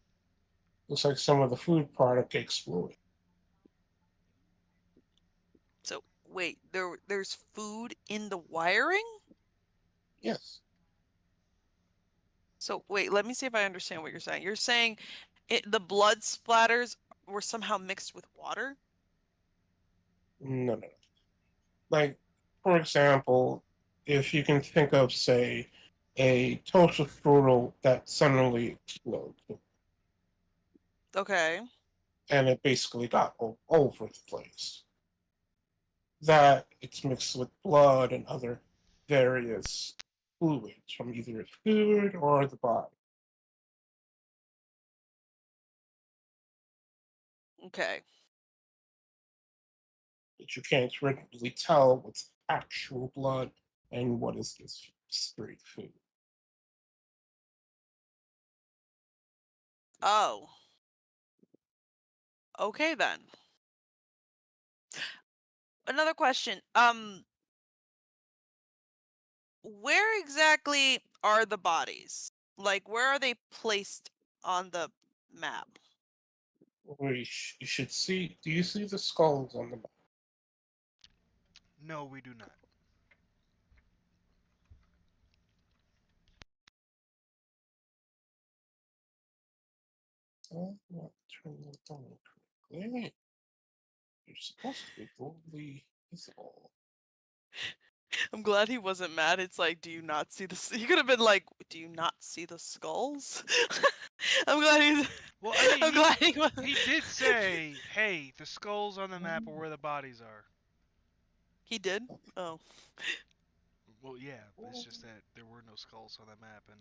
Looks like some of the food product exploded. So wait, there's food in the wiring? Yes. So wait, let me see if I understand what you're saying. You're saying the blood splatters were somehow mixed with water? No, no, no. Like, for example, if you can think of, say, a toaster strudel that suddenly explodes, Okay. and it basically got all over the place. That it's mixed with blood and other various fluids from either the food or the body. Okay. But you can't really tell what's actual blood and what is this straight food. Oh. Okay then. Another question. Where exactly are the bodies? Like, where are they placed on the map? You should see. Do you see the skulls on the map? No, we do not. Oh, not turn them on correctly. They're supposed to be totally visible. I'm glad he wasn't mad. It's like, do you not see the? He could have been like, do you not see the skulls? I'm glad he's. Well, I mean, I'm glad he was. he did say, "Hey, the skulls on the map are where the bodies are." He did. Oh, Well, yeah, it's just that there were no skulls on the map, and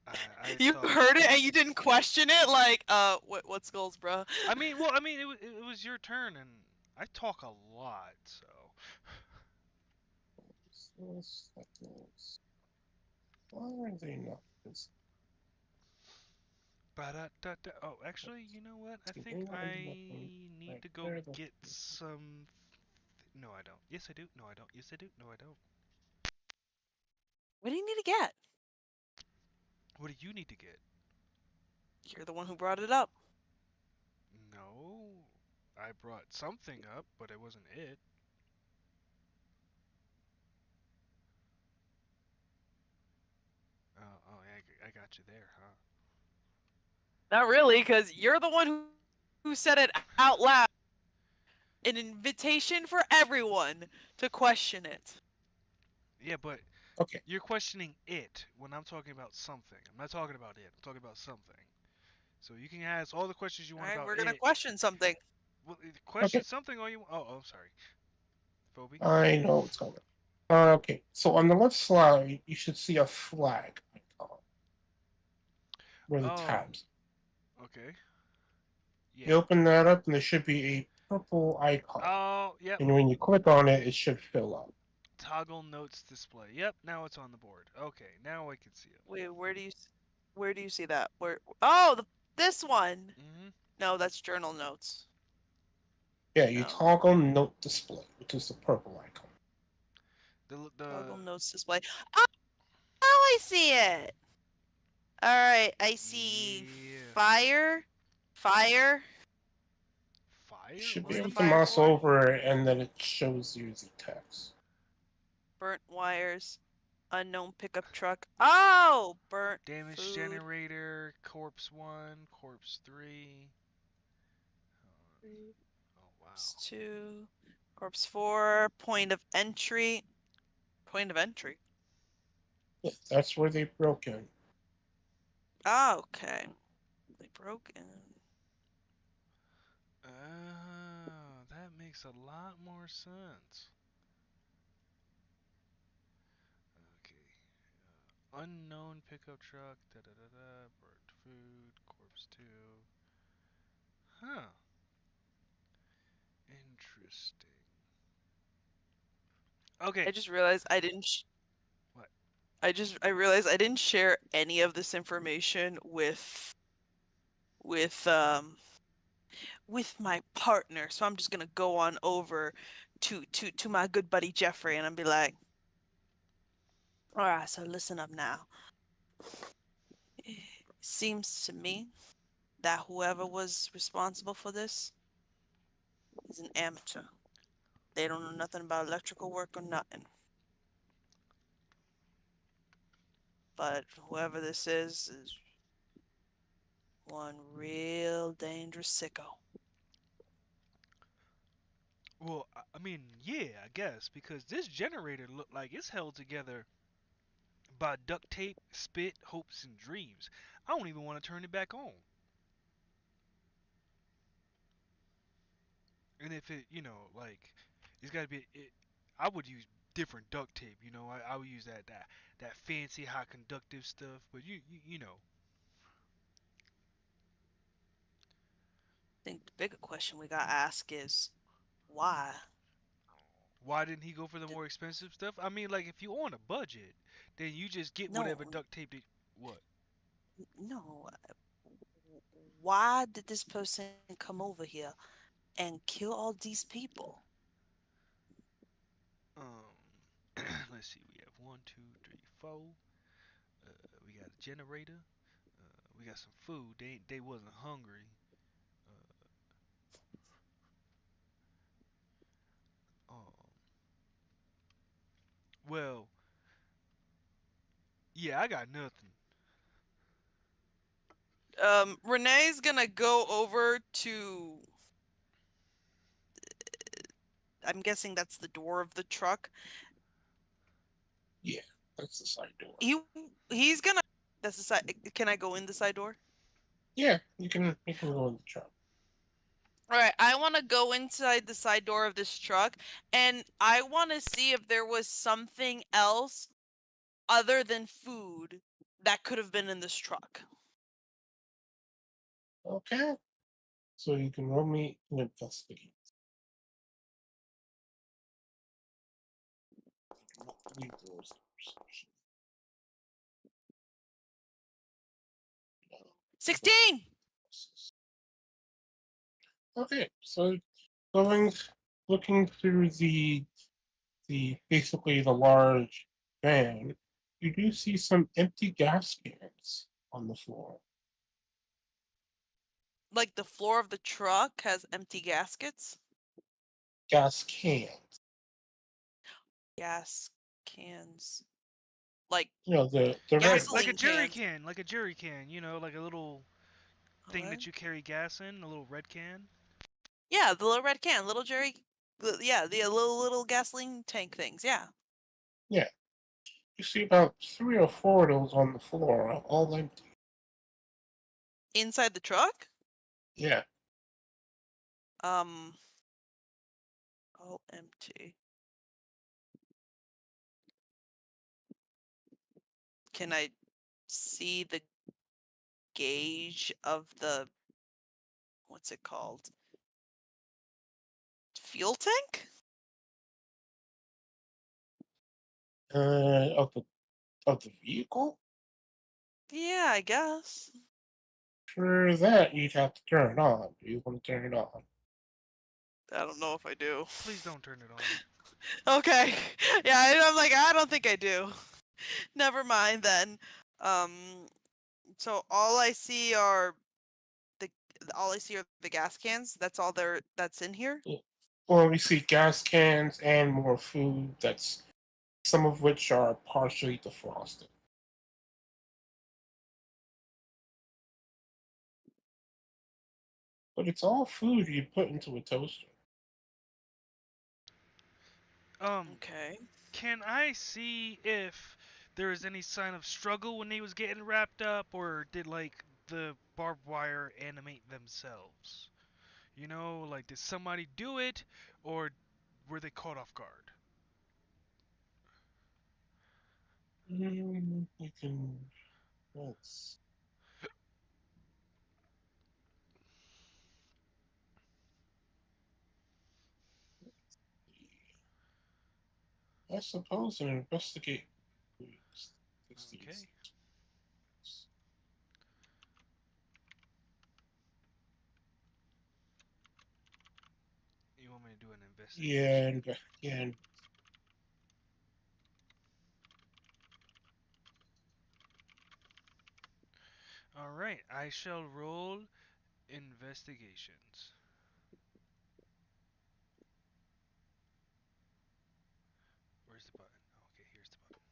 I you thought. heard it and you didn't question it. Like, what skulls, bro? I mean, it was your turn, and I talk a lot, so. Why are they not visible? Ba-da-da-da. Oh, actually, you know what? I See, think they not I looking need right to go there. get some. No, I don't. Yes, I do. No, I don't. Yes, I do. No, I don't. What do you need to get? What do you need to get? You're the one who brought it up. No, I brought something up, but it wasn't it. Oh, I got you there, huh? Not really, because you're the one who said it out loud. An invitation for everyone to question it. Yeah, but Okay, you're questioning it when I'm talking about something. I'm not talking about it. I'm talking about something. So you can ask all the questions you All want right, about we're gonna it. question something. Well, question okay. something all you. Oh, sorry, Phoebe. I know what's going on. Okay, so on the left side, you should see a flag icon where the Oh, tabs. okay. You Yeah. open that up, and there should be a purple icon. Oh, yep. And when you click on it, it should fill up. Toggle notes display. Yep. Now it's on the board. Okay. Now I can see it. Wait, where do you see that? Where? Oh, this one. Mhm. No, that's journal notes. Yeah, you No, toggle note display, which is the purple icon. The toggle notes display. Oh, I see it. All right, I see yeah. fire. Fire. You Fire. should be What's What the do able you to fire mean? mouse for? over it, and then it shows you the text. Burnt wires. Unknown pickup truck. Oh, burnt Damage food. generator. Corpse one. Corpse three. Oh Corpse wow. 2. Corpse 4. Point of entry. Point of entry. Yeah, that's where they broke in. Ah, okay. They broke in. Oh, that makes a lot more sense. Okay. Unknown pickup truck. Da da da da. Burnt food. Corpse two. Huh. Interesting. I Okay. just realized I didn't. I realized I didn't share any of this information with um with my partner, so I'm just gonna go on over to my good buddy Jeffrey, and I'm be like, all right, so listen up now. It seems to me that whoever was responsible for this is an amateur. They don't know nothing about electrical work or nothing. But whoever this is one real dangerous sicko. Well, I mean, yeah, I guess because this generator looked like it's held together by duct tape, spit, hopes, and dreams. I don't even want to turn it back on. And if it, like, it's got to be. I would use different duct tape. I would use that fancy, high conductive stuff. But I think the bigger question we gotta ask is why? why didn't he go for the Did, more expensive stuff? I mean, like, if you're on a budget, then you just get whatever no, duct tape. What? no. Why did this person come over here and kill all these people? Let's see. We have one, two, three, four. We got a generator. We got some food. They wasn't hungry. Um, well, yeah, I got nothing. Renee's gonna go over to. I'm guessing that's the door of the truck. Yeah, that's the side door. He he's gonna. That's the side. Can I go in the side door? Yeah, you can go in the truck. All right, I want to go inside the side door of this truck, and I want to see if there was something else other than food that could have been in this truck. Okay. So you can roll me an investigate. Leave those perception. 16. Okay, so going looking through the basically the large van, you do see some empty gas cans on the floor. Like the floor of the truck has empty gaskets, Gas cans. gas cans, like The red Like a gasoline ones. jerry cans. can, like a jerry can. Like a little thing What? that you carry gas in, a little red can. Yeah, the little red can, little Jerry. Yeah, the little gasoline tank things. Yeah, Yeah. You see about 3 or 4 of those on the floor, all empty. inside the truck. Yeah. Um, all empty. Can I see the gauge of the what's it called? Fuel tank? Of the vehicle? Yeah, I guess. For that you'd have to turn it on. Do you want to turn it on? I don't know if I do. Please don't turn it on. Okay. Yeah, I'm like, I don't think I do. Never mind then. Um, so the all I see are the gas cans. That's all that's in here. Well, we see gas cans and more food that's some of which are partially defrosted. But it's all food you put into a toaster. Um, Okay. can I see if there is any sign of struggle when they was getting wrapped up, or did like the barbed wire animate themselves? Like did somebody do it, or were they caught off guard? You can. Let's see. I suppose an investigate. Okay. You want me to do an Yeah, investigation? yeah. All right. I shall roll investigations. Where's the button? Okay, here's the button.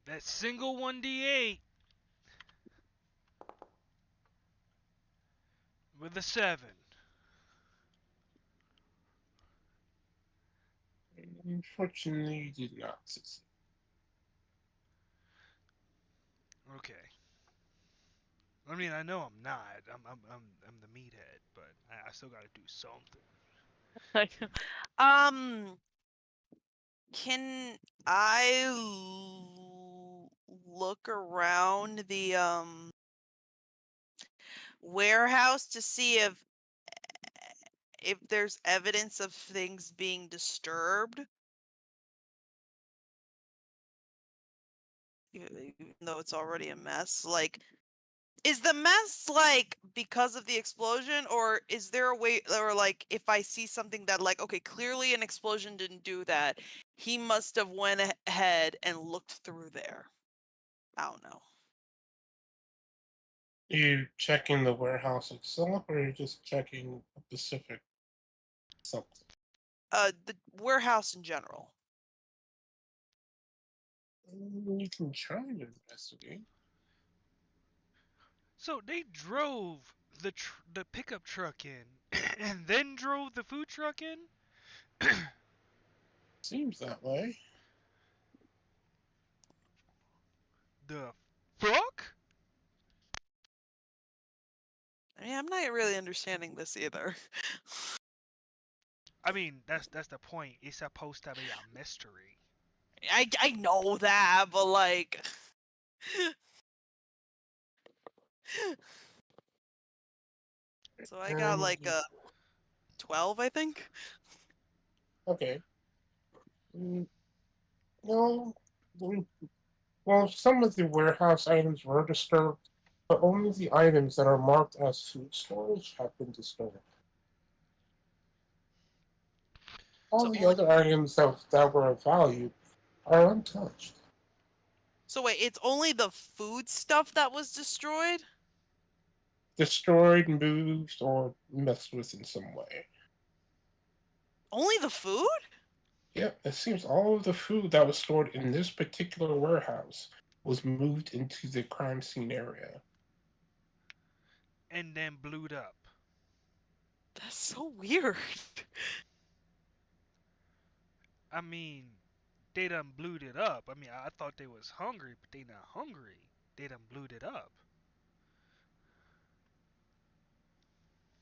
That single 1d8 with a 7. Unfortunately, you did not succeed. Okay. I mean, I know I'm not. I'm the meathead, but I still got to do something. um, can I look around the warehouse to see if there's evidence of things being disturbed, even though it's already a mess? Like, is the mess like because of the explosion, or is there a way, or like if I see something that like, okay, clearly an explosion didn't do that, he must have went ahead and looked through there. I don't know. Are you checking the warehouse itself, or are you just checking a specific something? The warehouse in general. You can try to investigate. So they drove the pickup truck in, and then drove the food truck in. Seems that way. The fuck? I mean, I'm not really understanding this either. I mean, that's the point. It's supposed to be a mystery. I know that, but like, so I got Um, like a 12, I think. okay. Mm, No, mm, well, some of the warehouse items were disturbed, but only the items that are marked as food storage have been disturbed. All So the only. other items that were of value are untouched. So wait, it's only the food stuff that was destroyed? Destroyed, moved, or messed with in some way. Only the food? Yep, it seems all of the food that was stored in this particular warehouse was moved into the crime scene area. And then blewed up. That's so weird. I mean, they done blewed it up. I mean, I thought they was hungry, but they not hungry. They done blewed it up.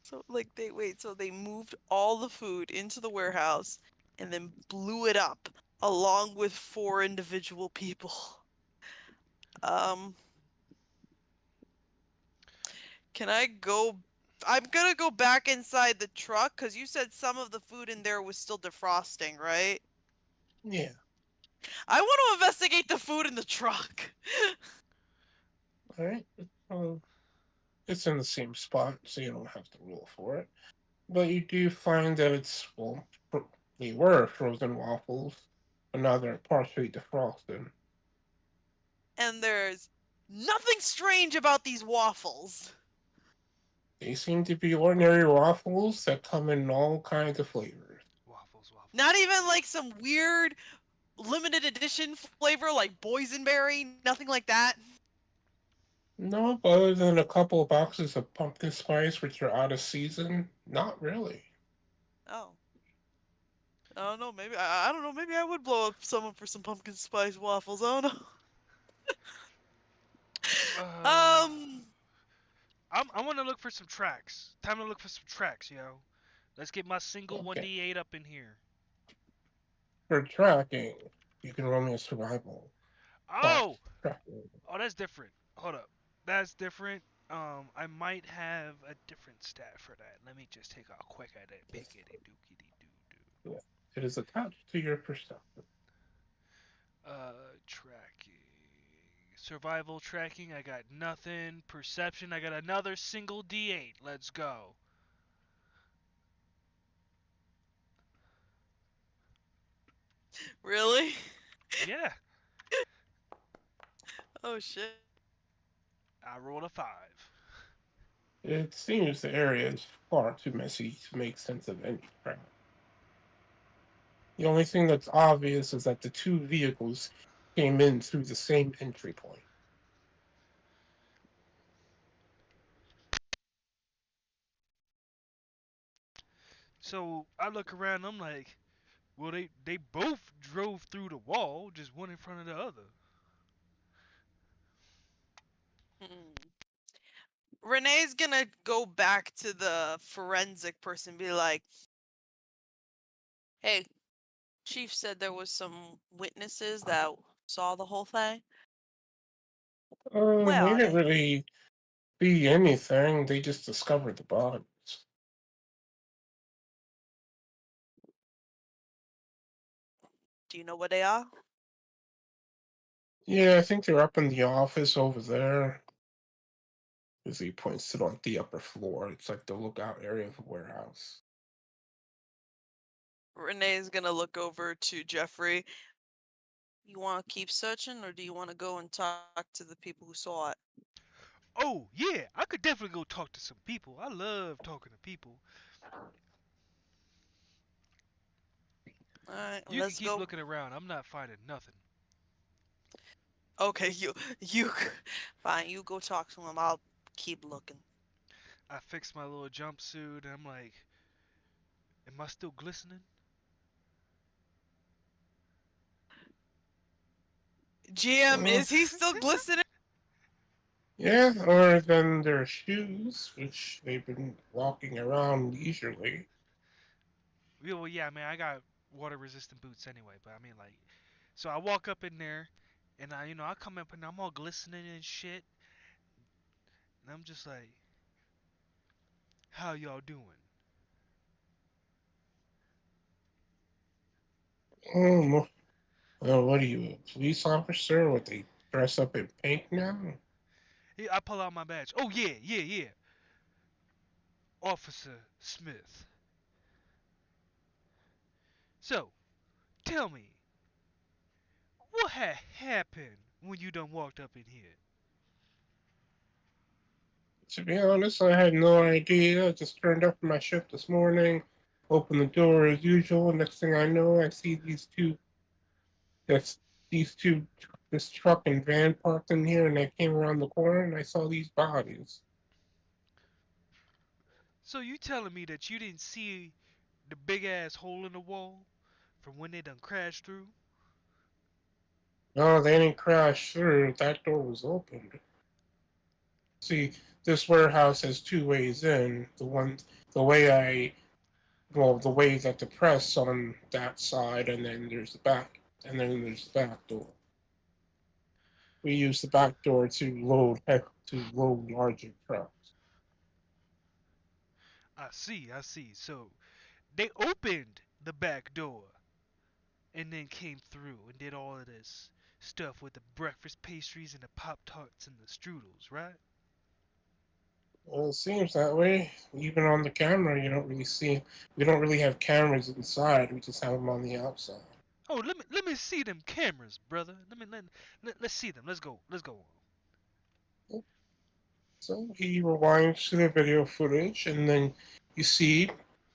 So like they wait, so they moved all the food into the warehouse and then blew it up along with 4 individual people. Um, can I go? I'm gonna go back inside the truck because you said some of the food in there was still defrosting, right? Yeah, I want to investigate the food in the truck. alright. Well, it's in the same spot, so you don't have to roll for it. But you do find that they were frozen waffles, but now they're partially defrosted. And there's nothing strange about these waffles. They seem to be ordinary waffles that come in all kinds of flavors. Waffles, waffles, Not even waffles. like some weird limited edition flavor like boysenberry, nothing like that. No, other than a couple of boxes of pumpkin spice, which are out of season, not really. Oh. I don't know, maybe I don't know, maybe I would blow up someone for some pumpkin spice waffles. I don't know. Uh, Um I want to look for some tracks. Time to look for some tracks, yo. Let's get my single Okay. 1d8 up in here. For tracking, you can roll me a survival plus Oh, tracking. oh, that's different. Hold up, that's different. I might have a different stat for that. Let me just take a quick at it. Yes. Pickety dookie doo doo. Yeah. It is attached to your perception. Tracking. Survival tracking, I got nothing. Perception, I got another single D8. Let's go. Really? Yeah, Oh shit. I rolled a 5. It seems the area is far too messy to make sense of any crowd. The only thing that's obvious is that the two vehicles came in through the same entry point. So I look around, I'm like, well, they both drove through the wall, just one in front of the other. Hmm. Renee's gonna go back to the forensic person and be like, hey, Chief said there was some witnesses that saw the whole thing. Where They are didn't they? really see anything. They just discovered the bodies. Do you know where they are? Yeah, I think they're up in the office over there. As he points to like the upper floor, it's like the lookout area of the warehouse. Renee's gonna look over to Jeffrey. You want to keep searching, or do you want to go and talk to the people who saw it? Oh, yeah, I could definitely go talk to some people. I love talking to people. All right, You can let's keep go. looking around. I'm not finding nothing. Okay, you, fine. You go talk to him. I'll keep looking. I fix my little jumpsuit and I'm like, am I still glistening? GM, Uh, is he still glistening? yeah, or then their shoes, which they've been walking around leisurely. Yeah, well, yeah, man, I got water resistant boots anyway, but I mean, like, so I walk up in there and I come up and I'm all glistening and shit. And I'm just like, how y'all doing? Oh, what are you, a police officer? What, they dress up in pink now? Yeah, I pull out my badge. Oh, yeah, yeah, yeah. Officer Smith. So, tell me, what had happened when you done walked up in here? To be honest, I had no idea. I just turned up from my shift this morning, opened the door as usual. Next thing I know, I see that's these two, this truck and van parked in here, and I came around the corner and I saw these bodies. So you telling me that you didn't see the big ass hole in the wall from when they done crashed through? No, they didn't crash through. That door was open. See, this warehouse has two ways in. The way I, the way that the press on that side, and then there's the back, and then there's the back door. We use the back door to load larger trucks. I see. So they opened the back door and then came through and did all of this stuff with the breakfast pastries and the Pop Tarts and the strudels, right? Well, it seems that way. Even on the camera, you don't really see. We don't really have cameras inside. We just have them on the outside. Oh, let me see them cameras, brother. Let's see them. Let's go. So he rewinds to the video footage, and then you see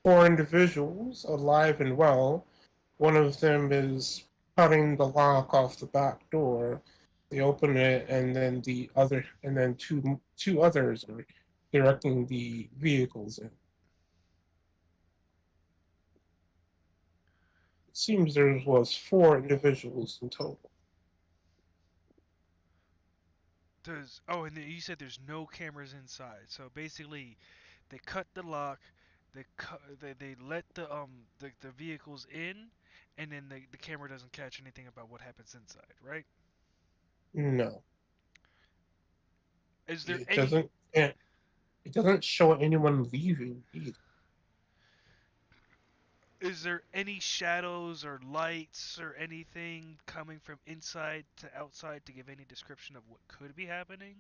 four individuals alive and well. One of them is cutting the lock off the back door. They open it, and then two others are directing the vehicles in. It seems there was four individuals in total. And then you said there's no cameras inside. So basically, they cut the lock, they let the vehicles in, and then the camera doesn't catch anything about what happens inside, right? No, Is there it any? doesn't. It doesn't show anyone leaving either. Is there any shadows or lights or anything coming from inside to outside to give any description of what could be happening?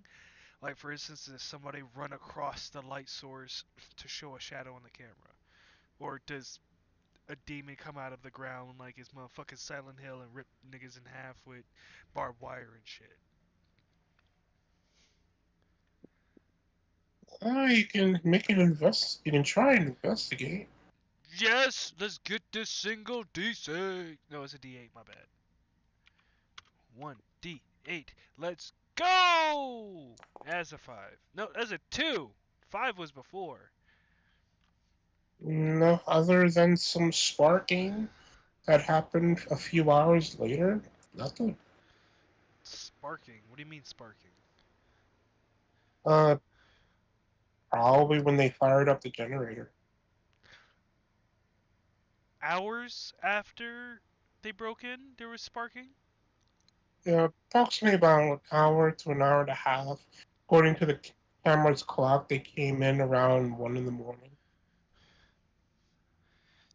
Like, for instance, does somebody run across the light source to show a shadow on the camera? Or does a demon come out of the ground like it's motherfucking Silent Hill and rip niggas in half with barbed wire and shit? You can make an invest. You can try and investigate. Yes, let's get this single D6. No, it's a D8, my bad. 1D8. Let's go! That's a 5. No, that's a 2. 5 was before. No, other than some sparking that happened a few hours later, nothing. Sparking? What do you mean sparking? Uh, Probably when they fired up the generator. Hours after they broke in, there was sparking? Yeah, approximately about an hour to an hour and a half. According to the camera's clock, they came in around 1 in the morning.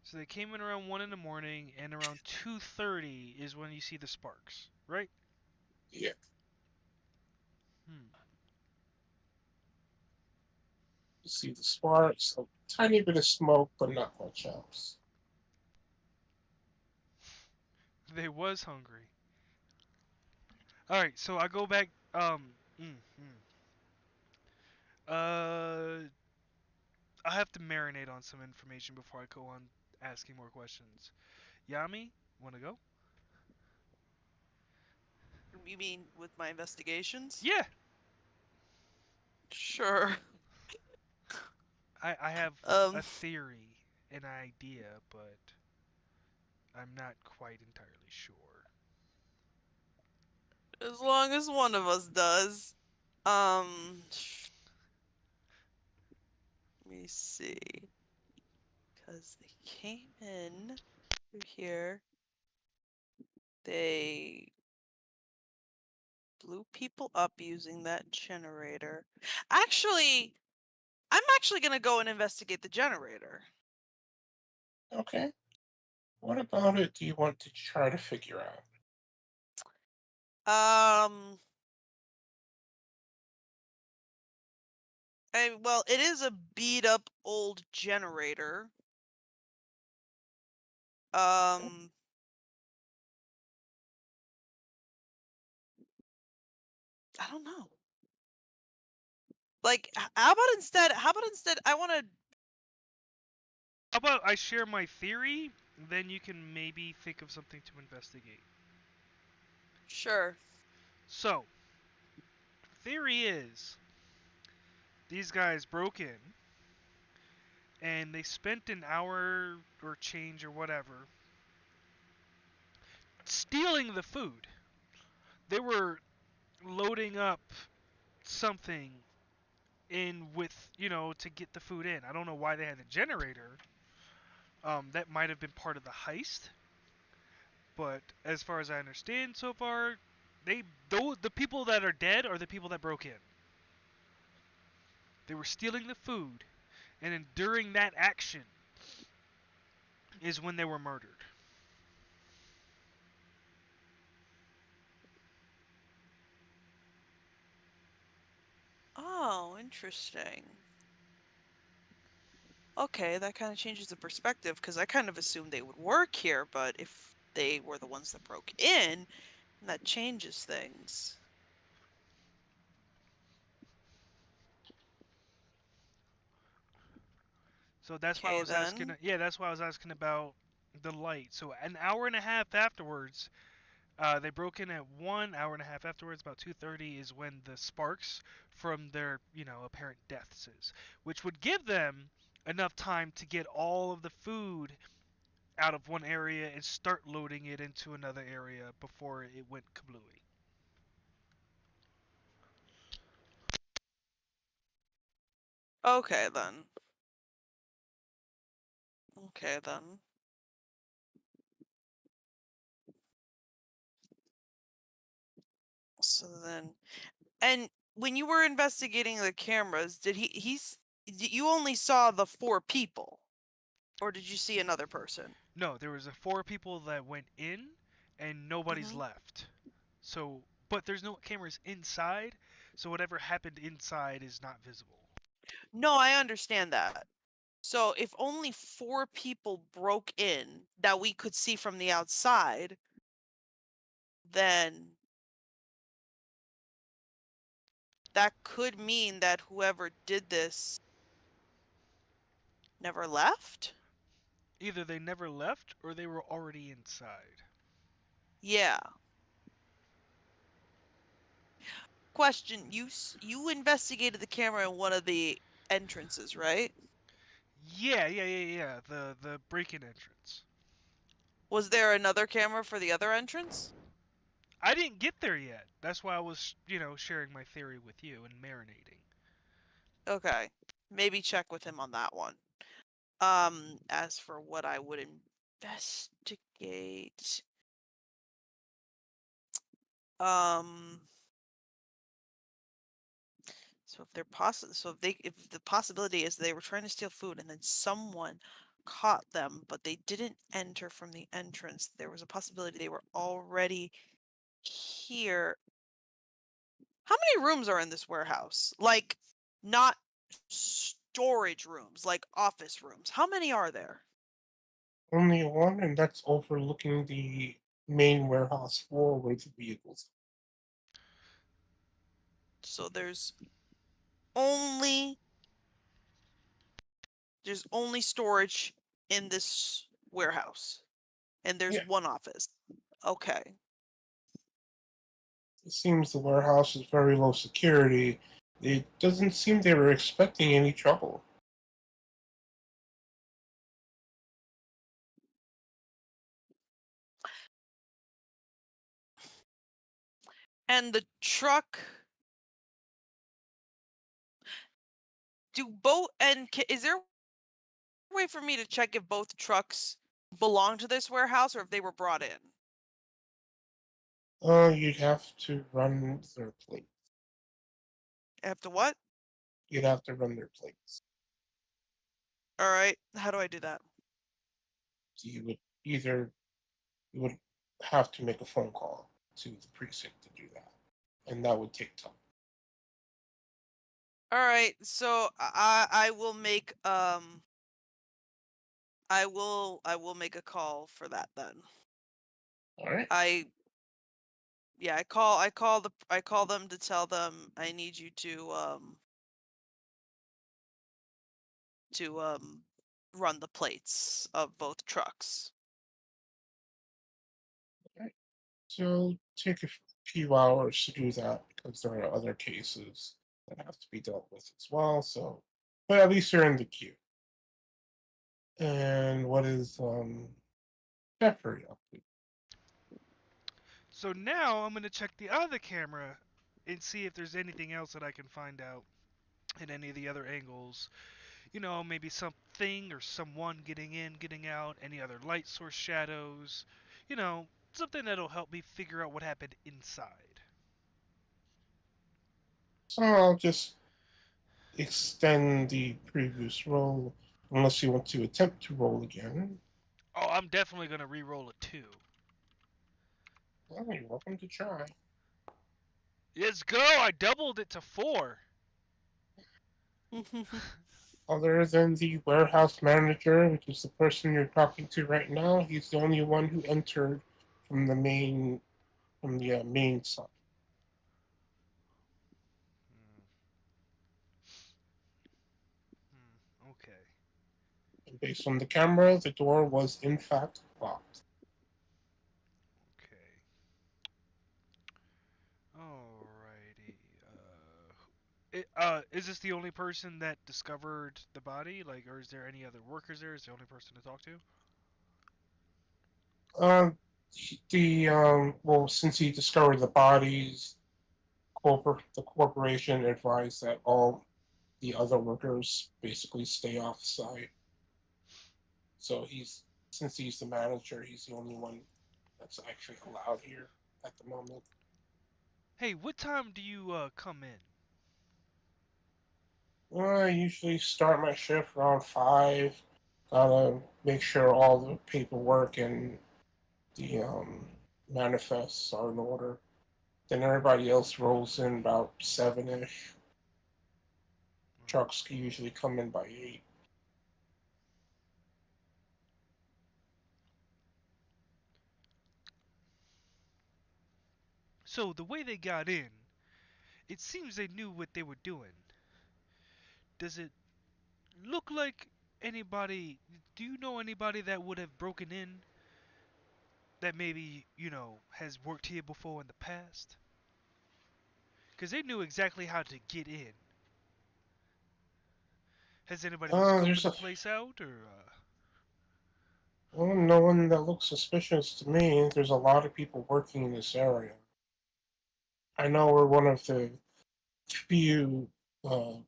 So they came in around 1 in the morning, and around 2:30 is when you see the sparks, right? Yeah. Hmm. You see the sparks, a tiny bit of smoke, but not much else. They was hungry. All right, so I go back. Mm, mm. Uh, I have to marinate on some information before I go on asking more questions. Yami, wanna go? You mean with my investigations? Yeah, Sure. I have a Um, theory, an idea, but I'm not quite entirely sure. as long as one of us does. Let me see. Because they came in through here. They blew people up using that generator. Actually, I'm actually gonna go and investigate the generator. Okay. What about it do you want to try to figure out? Um, well, it is a beat up old generator. Um, I don't know. Like, how about instead? How about instead? I want to. How about I share my theory, then you can maybe think of something to investigate. Sure. So, theory is these guys broke in and they spent an hour or change or whatever stealing the food. They were loading up something in with, to get the food in. I don't know why they had a generator. That might have been part of the heist, but as far as I understand so far, the people that are dead are the people that broke in. They were stealing the food, and then during that action is when they were murdered. Oh, interesting. Okay, that kind of changes the perspective because I kind of assumed they would work here, but if they were the ones that broke in, that changes things. So that's why I Okay, was asking. then. Yeah, that's why I was asking about the light. So an hour and a half afterwards, they broke in at 1 hour and a half afterwards. About 2:30 is when the sparks from their apparent deaths is, which would give them enough time to get all of the food out of one area and start loading it into another area before it went kablooey. Okay, then. Okay, then. So then, and when you were investigating the cameras, did you only saw the 4 people? Or did you see another person? No, there was 4 people that went in, and nobody's Hmm. left. So, but there's no cameras inside, so whatever happened inside is not visible. No, I understand that. So if only 4 people broke in that we could see from the outside, then that could mean that whoever did this never left? Either they never left or they were already inside. Yeah. Question, you investigated the camera in one of the entrances, right? Yeah. The break-in entrance. Was there another camera for the other entrance? I didn't get there yet. That's why I was, sharing my theory with you and marinating. Okay. Maybe check with him on that one. As for what I would investigate, um, so if the possibility is they were trying to steal food and then someone caught them, but they didn't enter from the entrance, there was a possibility they were already here. How many rooms are in this warehouse? Like, not storage rooms, like office rooms. How many are there? Only one, and that's overlooking the main warehouse floor with vehicles. So only there's only storage in this warehouse, and there's Yeah, one office. Okay. it seems the warehouse is very low security. It doesn't seem they were expecting any trouble. And the truck. Do both and is there a way for me to check if both trucks belong to this warehouse or if they were brought in? You'd have to run their plates. After what? You'd have to run their plates. All right. How do I do that? So you would have to make a phone call to the precinct to do that, and that would take time. All right. So I will make I will make a call for that then. All right. I yeah, I call them to tell them I need you to run the plates of both trucks. All right. So take a few hours to do that because there are other cases that have to be dealt with as well. So, but at least you're in the queue. And what is Jeffrey up to? So now I'm gonna check the other camera and see if there's anything else that I can find out in any of the other angles. Maybe something or someone getting in, getting out, any other light source shadows. Something that'll help me figure out what happened inside. So I'll just extend the previous roll unless you want to attempt to roll again. Oh, I'm definitely gonna re-roll a 2. Well, you're welcome to try. Let's go! I doubled it to 4. Other than the warehouse manager, which is the person you're talking to right now, he's the only one who entered from the main side. Okay. And based on the camera, the door was in fact locked. Okay. Alrighty. Is this the only person that discovered the body? Like, or is there any other workers there? Is the only person to talk to? Um, well, since he discovered the bodies, the corporation advised that all the other workers basically stay off site. So since he's the manager, he's the only one that's actually allowed here at the moment. Hey, what time do you come in? Well, I usually start my shift around 5. Gotta make sure all the paperwork and the manifests are in order. Then everybody else rolls in about 7-ish. Trucks usually come in by 8. So the way they got in, it seems they knew what they were doing. Does it look like anybody? Do you know anybody that would have broken in that maybe has worked here before in the past? Because they knew exactly how to get in. Has anybody been scoping There's the a place out, or? well, no one that looks suspicious to me. There's a lot of people working in this area. I know we're one of the few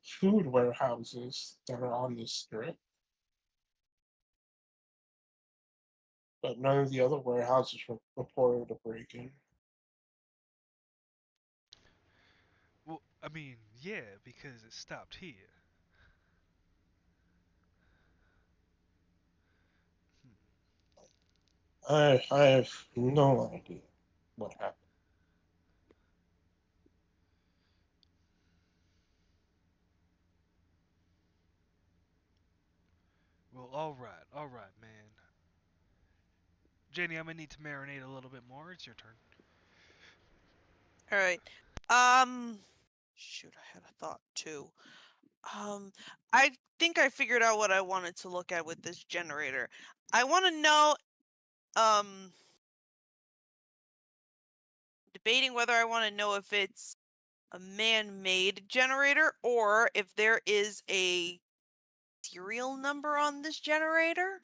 food warehouses that are on this strip, but none of the other warehouses were reported a break-in. Well, I mean, yeah, because it stopped here. Hmm. I have no idea what happened. Well, all right, man. Jenny, I'm gonna need to marinate a little bit more. It's your turn. All right. Um, shoot, I had a thought too. Um, I think I figured out what I wanted to look at with this generator. I want to know, um, debating whether I want to know if it's a man-made generator or if there is a serial number on this generator.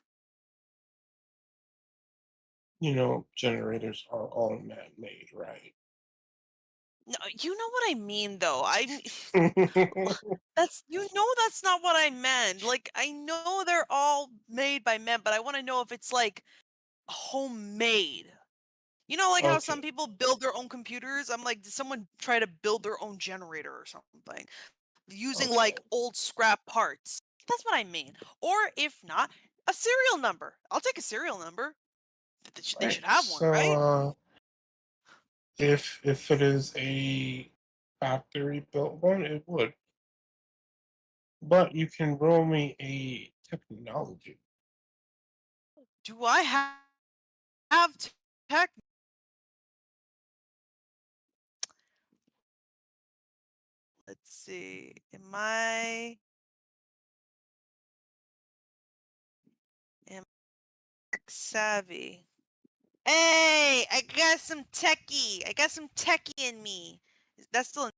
Generators are all man-made, right? No, you know what I mean, though. That's not what I meant. Like, I know they're all made by men, but I want to know if it's like homemade. You know, like how some Okay, people build their own computers? I'm like, did someone try to build their own generator or something using okay. like old scrap parts? That's what I mean. Or if not, a serial number. I'll take a serial number. They Right. should have one, So, right? if it is a factory built one, it would. But you can roll me a technology. Do I have tech? Let's see. Am I savvy? Hey, I got some techie. I got some techie in me. That's still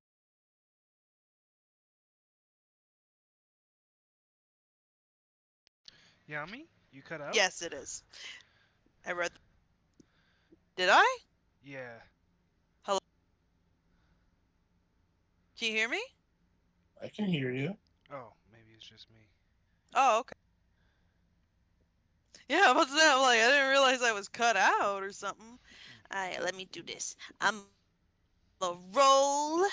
Yami, you cut out? yes, it is. I read. Did I? Yeah. Hello? Can you hear me? I can hear you. Oh, maybe it's just me. Oh, okay. Yeah, I was that like I didn't realize I was cut out or something. Alright, let me do this. I'm gonna roll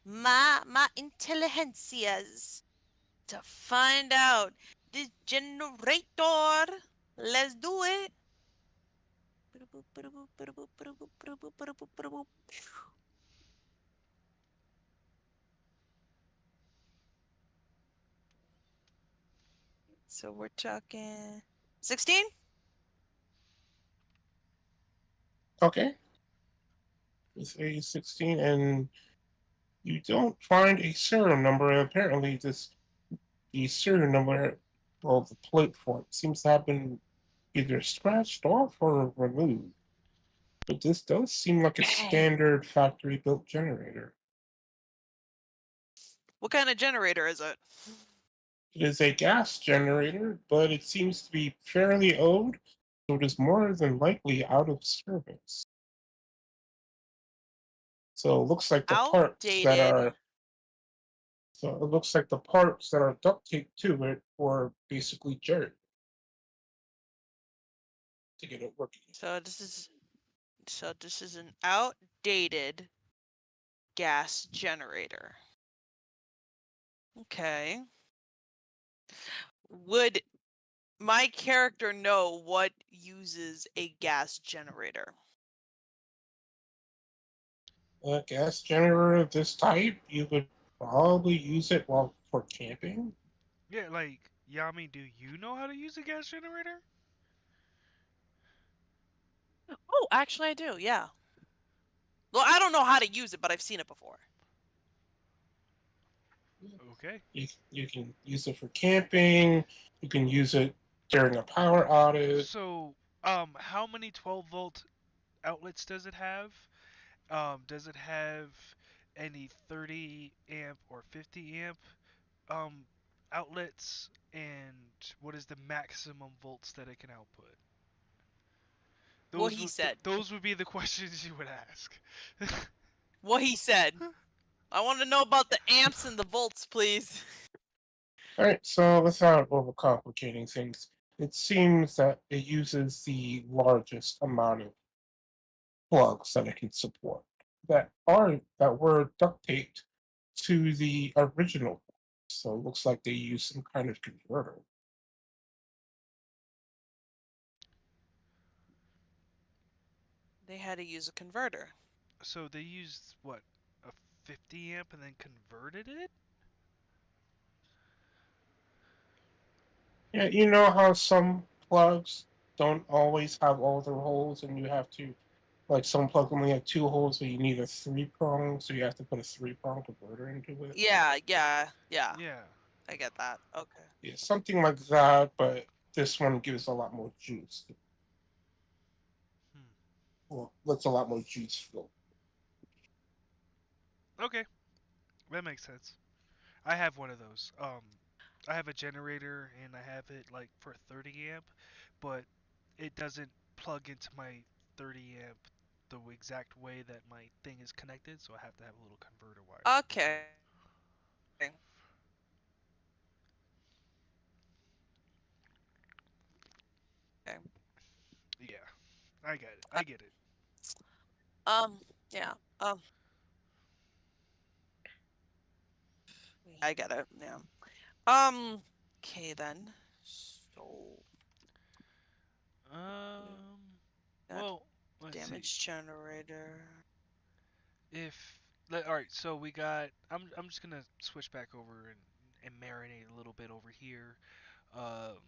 my intelligencias to find out this generator. Let's do it. So we're talking 16? Okay. It's A16, and you don't find a serial number. Apparently, the serial number, well, the plate for it seems to have been either scratched off or removed. But this does seem like a standard factory built generator. What kind of generator is it? It is a gas generator, but it seems to be fairly old, so it is more than likely out of service. So it looks like the parts that Outdated. are so it looks like the parts that are duct taped to it were basically jerked to get it working. So this is an outdated gas generator. Okay. Would my character know what uses a gas generator? A gas generator of this type, you would probably use it while for camping. Yeah, like Yami, do you know how to use a gas generator? Oh, actually, I do. Yeah. Well, I don't know how to use it, but I've seen it before. Okay. You can use it for camping. You can use it during a power outage. So, how many 12-volt outlets does it have? Does it have any 30 amp or 50 amp um outlets? And what is the maximum volts that it can output? What he said. Those would be the questions you would ask. What he said. I want to know about the amps and the volts, please. All right, so let's not overcomplicating things. It seems that it uses the largest amount of plugs that it can support that were duct taped to the original. So it looks like they use some kind of converter. They had to use a converter. So they used what, a 50 amp and then converted it? Yeah, you know how some plugs don't always have all their holes, and you have to, like, some plugs only have two holes, so you need a three prong, so you have to put a three prong converter into it. Yeah. Yeah. I get that. Okay. Yeah, something like that, but this one gives a lot more juice. Hmm. Well, lets a lot more juice flow. Okay, that makes sense. I have one of those. I have a generator and I have it like for 30 amp, but it doesn't plug into my 30 amp the exact way that my thing is connected, so I have to have a little converter wire. Okay. Okay. Yeah, I get it. I get it. Yeah. I get it. Yeah. Um, okay then. So Um, that well, let's see. damage generator. If all right, so we got. I'm just gonna switch back over and marinate a little bit over here. Um,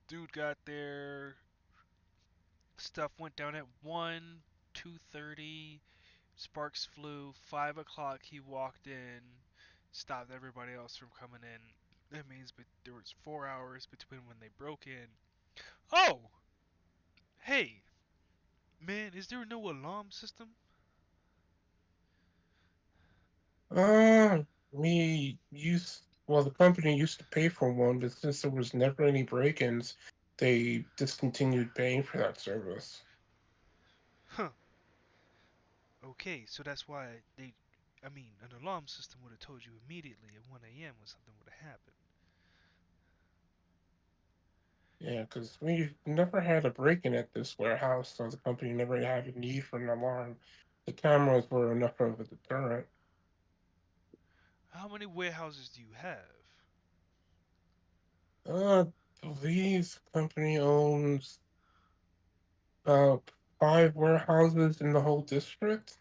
dude got there. Stuff went down at 1, 2:30. Sparks flew. 5 o'clock. He walked in, stopped everybody else from coming in. That means there was 4 hours between when they broke in. Oh, hey, man, is there no alarm system? We used well, the company used to pay for one, but since there was never any break-ins, they discontinued paying for that service. Huh. Okay, so that's why they. I mean, an alarm system would have told you immediately at 1 a.m. when something would have happened. Yeah, because we never had a break-in at this warehouse, so the company never had a need for an alarm. The cameras were enough of a deterrent. How many warehouses do you have? I believe the company owns about five warehouses in the whole district.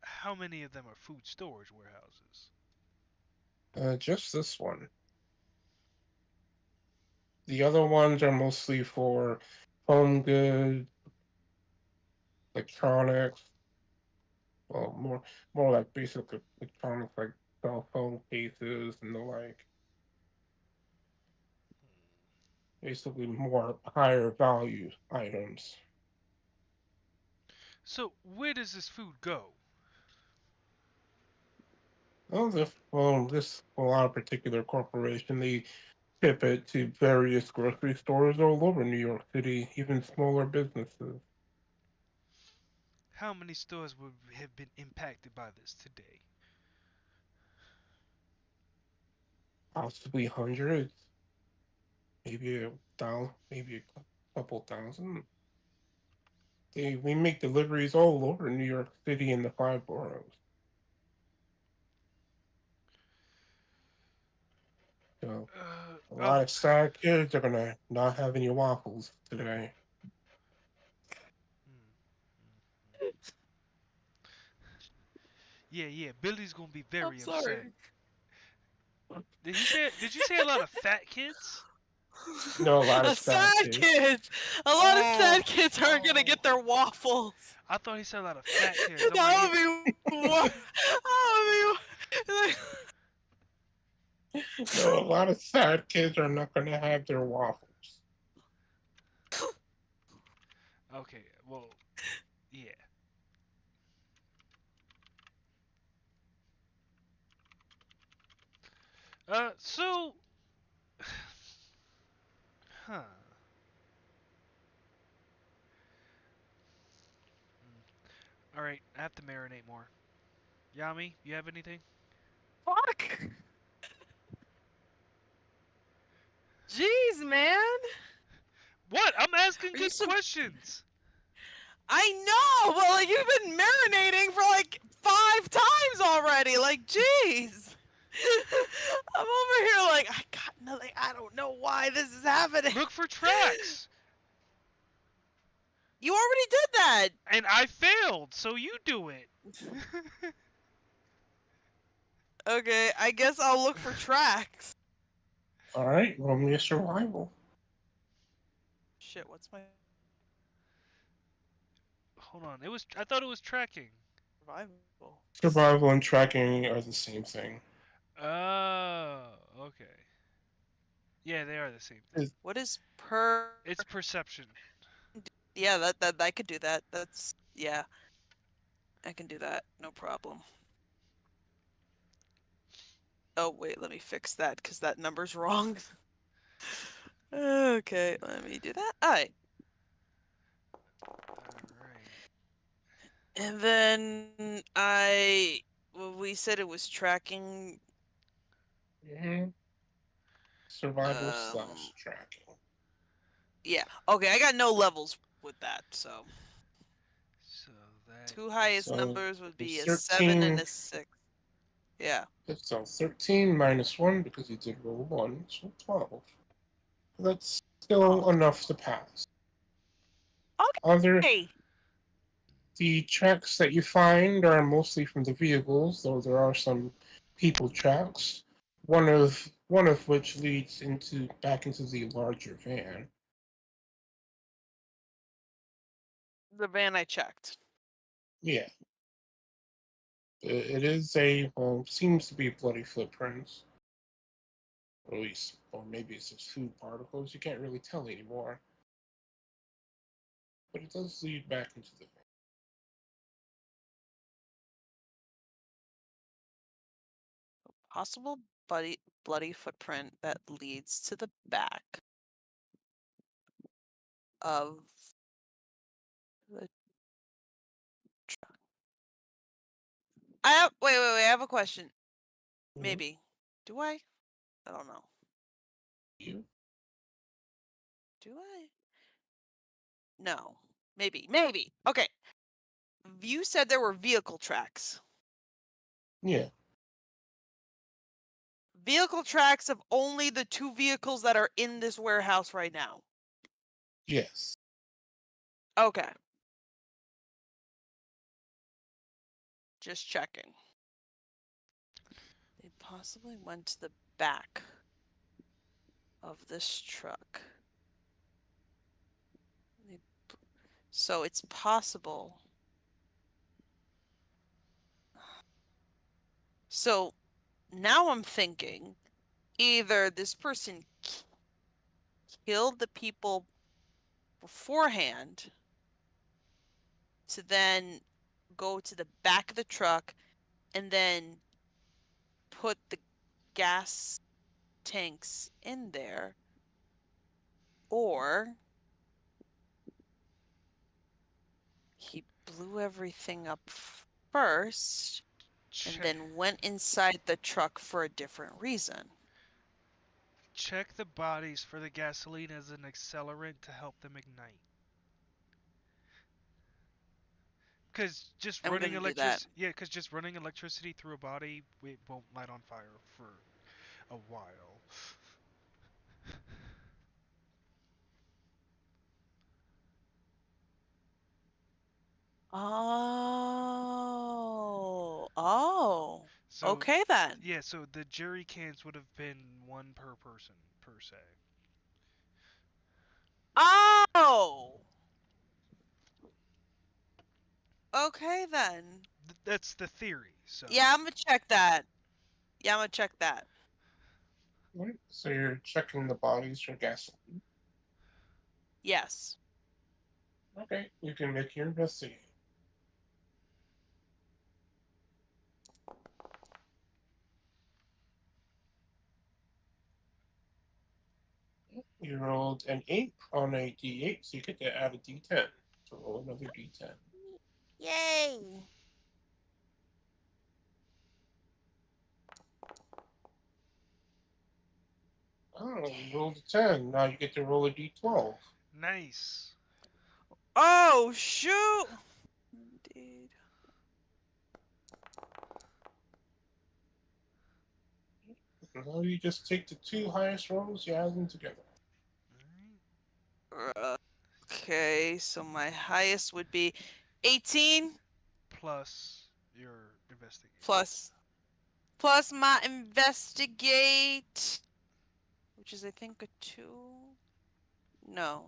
How many of them are food storage warehouses? Just this one. The other ones are mostly for home goods, electronics, well, more like basic electronics like cell phone cases and the like. Basically, more higher value items. So, where does this food go? This our particular corporation, they ship it to various grocery stores all over New York City, even smaller businesses, How many stores would have been impacted by this today? possibly hundreds, maybe a thousand, maybe a couple thousand. We make deliveries all over New York City and the five boroughs. So A Oh, lot of sad kids are gonna not have any waffles today. yeah. Billy's gonna be I'm very upset. sorry. Did he say? Did you say a lot of fat kids? No, a lot of A sad sad kids. kid. A lot of Oh, sad kids aren't gonna oh. get their waffles. I thought he said a lot of fat kids. I'm like, That would be more. That would be. No, a lot of sad kids are not gonna have their waffles. okay, well, yeah. So, huh. All right, I have to marinate more. Yami, you have anything? Fuck. Jeez, man. What? I'm asking Are you good some? questions. I know, but like you've been marinating for like 5 times already. Like, jeez. I'm over here like I got nothing. I don't know why this is happening. Look for tracks. You already did that. And I failed, so you do it. Okay, I guess I'll look for tracks. All right, roll me a survival. Shit, what's my Hold on. It was. I thought it was tracking. survival? Survival and tracking are the same thing. Oh, okay. Yeah, they are the same thing. What is per? It's perception. Yeah, that I could do that. That's yeah. I can do that. No problem. Oh wait, let me fix that because that number's wrong. Okay, let me do that. Alright. Alright. And then well, we said it was tracking. Mm-hmm. Survival Um, / tracking. yeah. Okay, I got no levels with that, so So that two highest So numbers would be it's a 7 and 13. a 6. Yeah. So 13 minus 1 because you did roll 1, so 12. That's Oh. still enough to pass. Okay. The tracks that you find are mostly from the vehicles, though there are some people tracks. One of which leads back into the larger van. The van I checked. Yeah. It is seems to be bloody footprints. Or at least, or maybe it's just food particles. You can't really tell anymore. But it does lead back into the van. Possible bloody footprint that leads to the back of the truck. Wait. I have a question. Maybe. Do I? I don't know. You? Do I? No. Maybe. Okay. You said there were vehicle tracks. Yeah. Vehicle tracks of only the 2 vehicles that are in this warehouse right now. Yes. Okay. Just checking. They possibly went to the back of this truck. So it's possible. So now I'm thinking either this person killed the people beforehand to then go to the back of the truck and then put the gas tanks in there, or he blew everything up first and Check, then went inside the truck for a different reason. check the bodies for the gasoline as an accelerant to help them ignite. Because just I'm running gonna do that. electricity, yeah, because just running electricity through a body, it won't light on fire for a while. Oh. So, Okay then. yeah, so the jerry cans would have been one per person, per se. Oh. Okay then. That's the theory, so. Yeah, I'm gonna check that. Yeah, I'm gonna check that. Right. So you're checking the bodies for gasoline. Yes. Okay, you can make your investigation. You rolled an 8 on a d8, so you get to add a d10. So roll another d10. Yay. Oh, you rolled a 10. Now you get to roll a d12. Nice. Oh shoot. Indeed. Now you just take the two highest rolls, you add them together. Alright. Okay, so my highest would be 18 Plus your investigate. plus my investigate, which is I think a 2. No.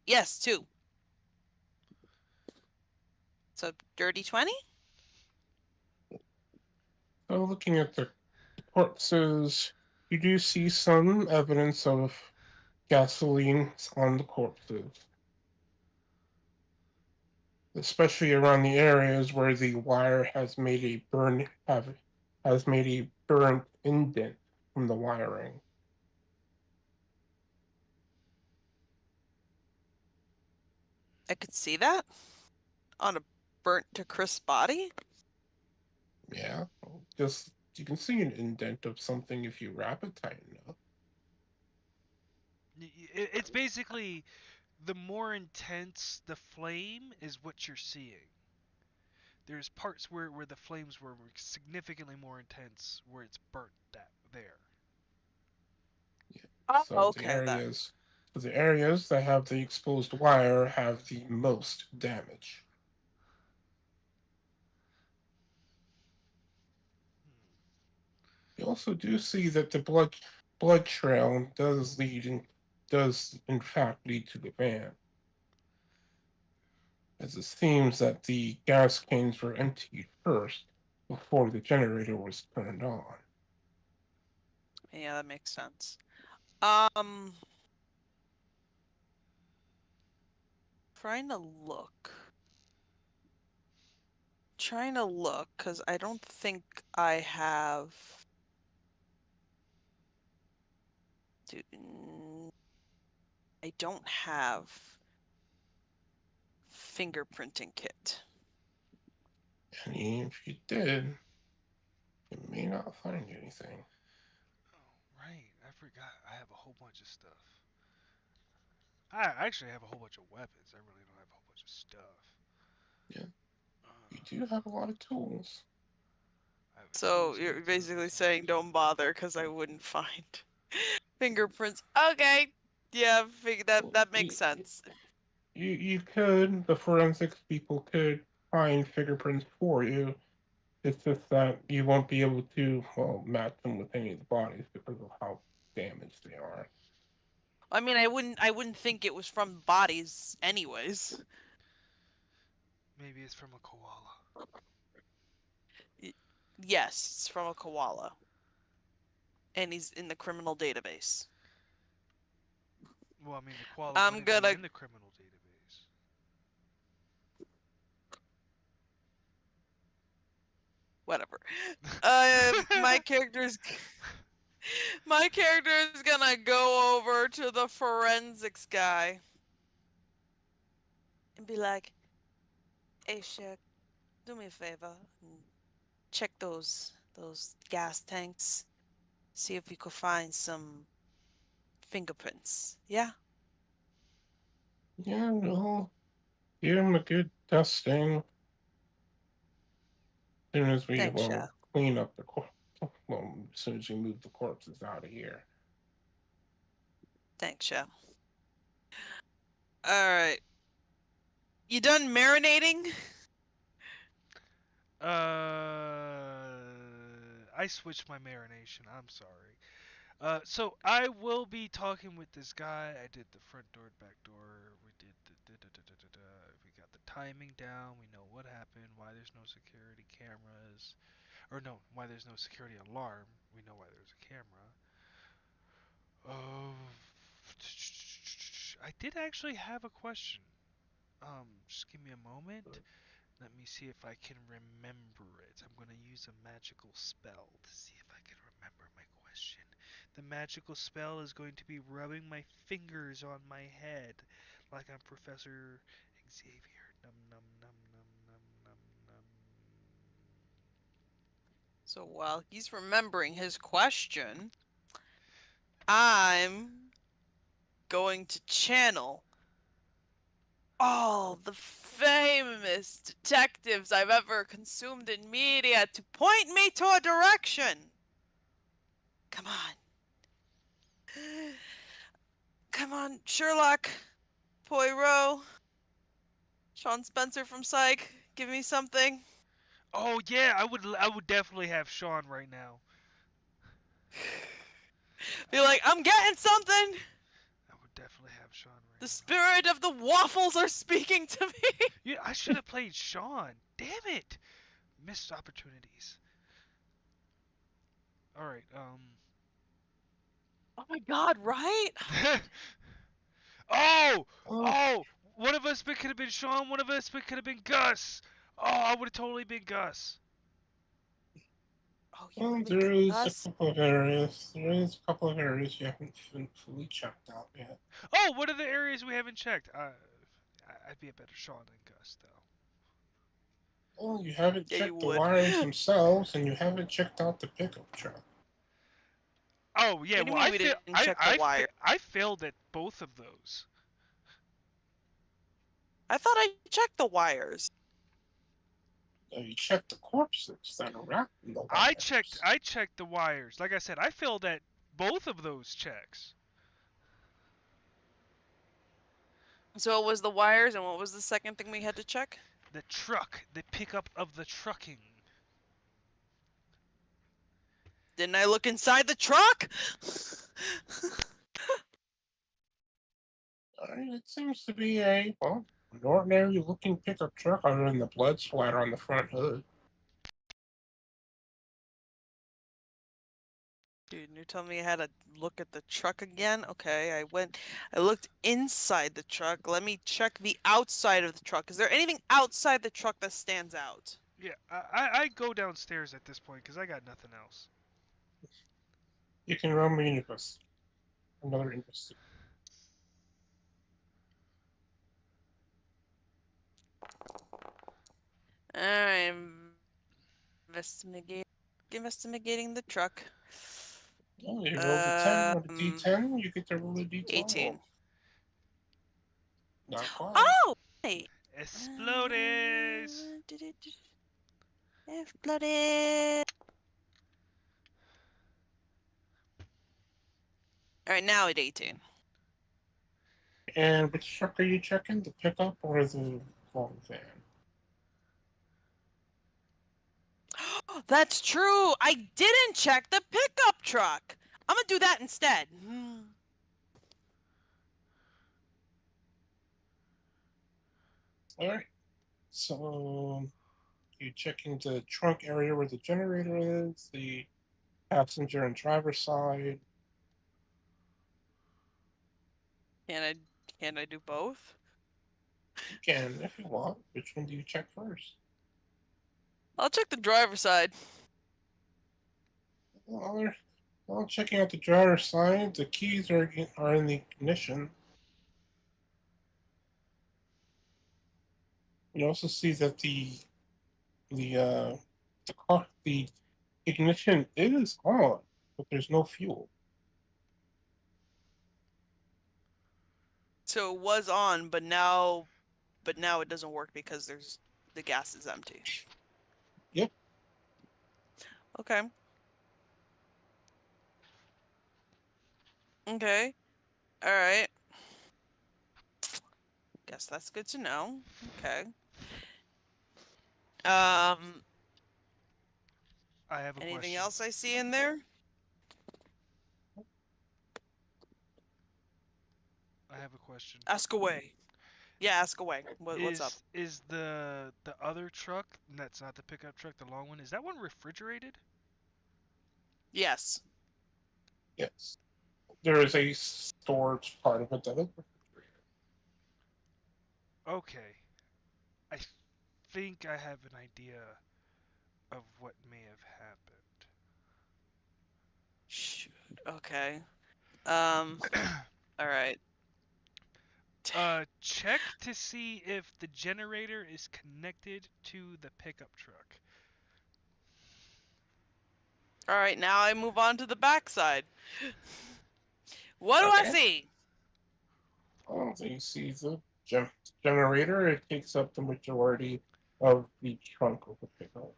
Yes, 2. So dirty 20? So looking at the corpses, you do see some evidence of gasoline on the corpses, especially around the areas where the wire has made a burnt indent from the wiring. I could see that on a burnt to crisp body. Yeah, just you can see an indent of something if you wrap it tight enough. It's basically the more intense the flame is what you're seeing. There's parts where the flames were significantly more intense where it's burnt that there. Yeah. Oh, So okay then. the areas that have the exposed wire have the most damage. You also do see that the blood trail does in fact lead to the van, as it seems that the gas cans were emptied first before the generator was turned on. Yeah, that makes sense. Um, trying to look. Trying to look, because I don't think I have. Dude, I don't have fingerprinting kit. And if you did, you may not find anything. Oh, right. I forgot. I have a whole bunch of stuff. I actually have a whole bunch of weapons. I really don't have a whole bunch of stuff. Yeah, you Uh, do have a lot of tools. I have a So tool you're smelter, a basically sonic saying don't screwdriver. bother because I wouldn't find fingerprints. Okay, yeah, Well, that makes sense. you could, the forensics people could find fingerprints for you. It's just that you won't be able to, well, match them with any of the bodies because of how damaged they are. I mean, I wouldn't think it was from bodies, anyways. Maybe it's from a koala. Yes, it's from a koala, and he's in the criminal database. Well, I mean, the koala I'm wouldn't be gonna in the criminal database. whatever. My character's my character is gonna go over to the forensics guy and be like, "Hey, Shaq, do me a favor and check those gas tanks. See if you could find some fingerprints. Yeah, Yeah, we'll give them a good dusting as soon as we, thanks, well, Shaq. clean up the corpse. Well, as soon as we move the corpses out of here. Thanks, Shaq. All right, you done marinating? I switched my marination. I'm sorry. So I will be talking with this guy. I did the front door, back door. We did we got the timing down. We know what happened. Why there's no security cameras, or no, why there's no security alarm. We know why there's a camera. Oh, I did actually have a question. Just give me a moment. Let me see if I can remember it. I'm gonna use a magical spell to see if I can remember my question. The magical spell is going to be rubbing my fingers on my head like I'm Professor Xavier. Num num num num num num num. So while he's remembering his question, I'm going to channel all the famous detectives I've ever consumed in media to point me to a direction. Come on. Come on, Sherlock, Poirot, Sean Spencer from Psych, give me something. Oh yeah, I would definitely have Sean right now. Be like, I'm getting something. I would definitely have Sean right The now. spirit of the waffles are speaking to me. Yeah, I should have played Sean. Damn it. Missed opportunities. All right. Oh my god, right? Oh, Oh, oh! One of us could have been Sean. One of us could have been Gus. Oh, I would have totally been Gus. Oh, you would well, have there been is a Gus. couple of areas. There is a couple of areas you haven't fully checked out yet. Oh, what are the areas we haven't checked? I'd be a better Sean than Gus, though. Well, you haven't Yeah, you checked the would. wires themselves, and you haven't checked out the pickup truck. Oh yeah, What do you well mean we didn't check the wire? I failed at both of those. I thought I checked the wires. You checked the corpses that are wrapped in the I checked wires. I checked the wires. Like I said, I failed at both of those checks. So it was the wires, and what was the second thing we had to check? The truck, the pickup of the trucking. Didn't I look inside the truck? It seems to be an ordinary looking pickup truck other than the blood splatter on the front hood. Dude, you're telling me I had to look at the truck again? Okay, I looked inside the truck. Let me check the outside of the truck. Is there anything outside the truck that stands out? Yeah, I go downstairs at this point because I got nothing else. You can run me another investigation. I'm investigating the truck. Oh, you rolled a 10 or a D10, you get to roll a D12. 18. Not quite. Oh! Wait. Explodes! Exploded! Alright, now at 18. And which truck are you checking? The pickup or the long van? That's true! I didn't check the pickup truck! I'm gonna do that instead. Alright. So you're checking the trunk area where the generator is, the passenger and driver side. Can I do both? You can if you want. Which one do you check first? I'll check the driver's side. While checking out the driver's side, the keys are in the ignition. You also see that the ignition is on, but there's no fuel. So it was on, but now it doesn't work because the gas is empty. Yep. Okay. Okay. Alright. Guess that's good to know. Okay. Um I have a Anything question. else I see in there? I have a question. Ask away. Yeah, ask away. What's up? Is the other truck that's not the pickup truck, the long one, is that one refrigerated? Yes. Yes. There is a storage part of it that is refrigerated. Okay. I think I have an idea of what may have Shoot. Okay. Um. happened. All right. Check to see if the generator is connected to the pickup truck. All right. Now I move on to the backside. What do I Okay. see? So you see the generator, it takes up the majority of the trunk of the pickup.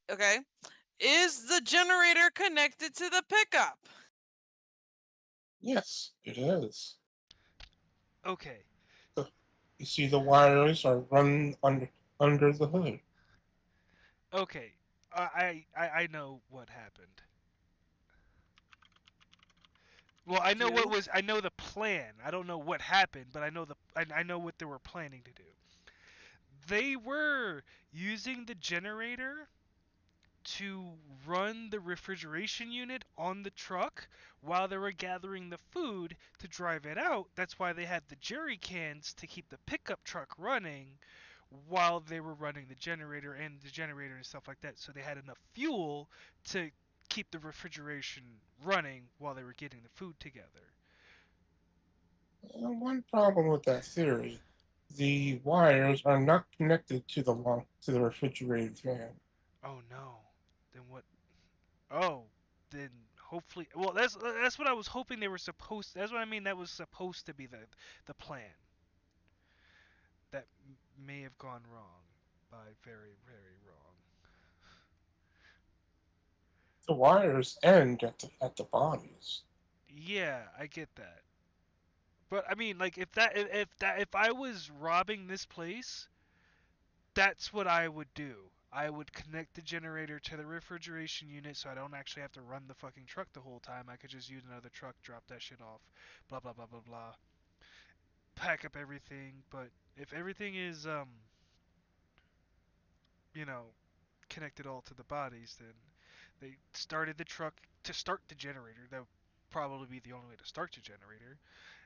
Okay. Is the generator connected to the pickup? Yes, it is. Okay. You see the wires are run under the hood. Okay. I know what happened. Well, You do? I know the plan. I don't know what happened, but I know what they were planning to do. They were using the generator to run the refrigeration unit on the truck while they were gathering the food to drive it out. That's why they had the jerry cans to keep the pickup truck running while they were running the generator and stuff like that. So they had enough fuel to keep the refrigeration running while they were getting the food together. One problem with that theory, the wires are not connected to the refrigerated fan. Oh no. Then what? Oh, then hopefully. Well, that's what I was hoping they were supposed. That's what I mean. That was supposed to be the plan. That may have gone wrong by very, very wrong. The wires end at the bodies. Yeah, I get that. But I mean, like, if I was robbing this place, that's what I would do. I would connect the generator to the refrigeration unit so I don't actually have to run the fucking truck the whole time. I could just use another truck, drop that shit off, blah blah blah blah blah. Pack up everything, but if everything is you know, connected all to the bodies, then they started the truck to start the generator. That would probably be the only way to start the generator.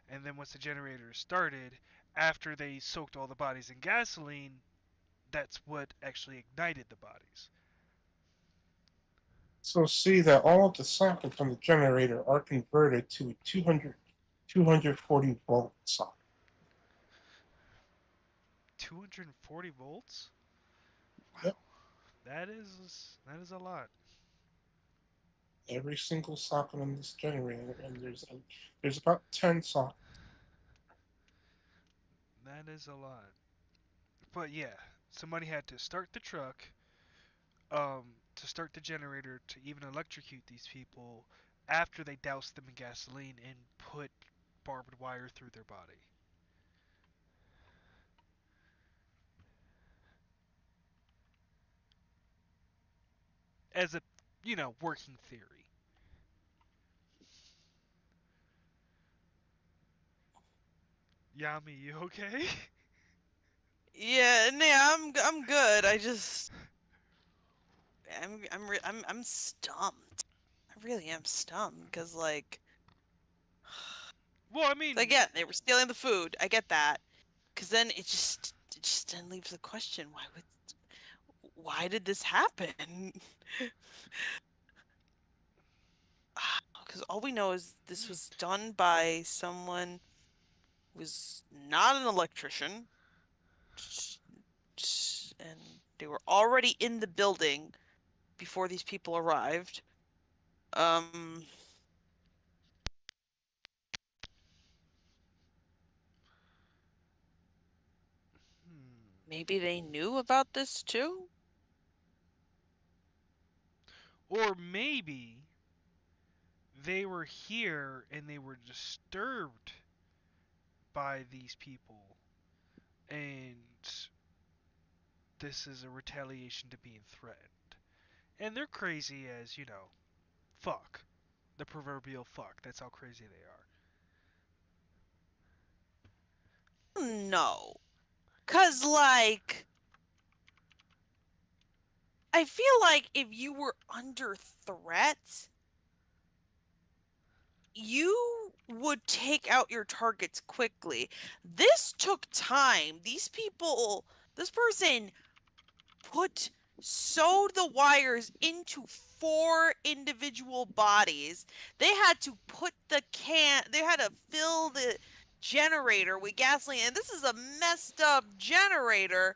And then once the generator started, after they soaked all the bodies in gasoline, that's what actually ignited the bodies. So see that all of the sockets on the generator are converted to a 240 volt socket. 240 volts? Wow. Yep. That is a lot. Every single socket on this generator, and there's about 10 sockets. That is a lot. But yeah, somebody had to start the truck, to start the generator to even electrocute these people after they doused them in gasoline and put barbed wire through their body. As a, working theory. Yami, you okay? Yeah, nah, I'm good. I just I'm stumped. I really am stumped because Well, I mean, again, they were stealing the food. I get that. Because then it just then leaves the question, why did this happen? Because all we know is this was done by someone who was not an electrician, and they were already in the building before these people arrived. Um, hmm. maybe they knew about this too? Or maybe they were here and they were disturbed by these people and this is a retaliation to being threatened. And they're crazy as, fuck. The proverbial fuck. That's how crazy they are. No. Cause like I feel like if you were under threat, you would take out your targets quickly. This took time. This person sewed the wires into 4 individual bodies. They had to they had to fill the generator with gasoline, and this is a messed up generator.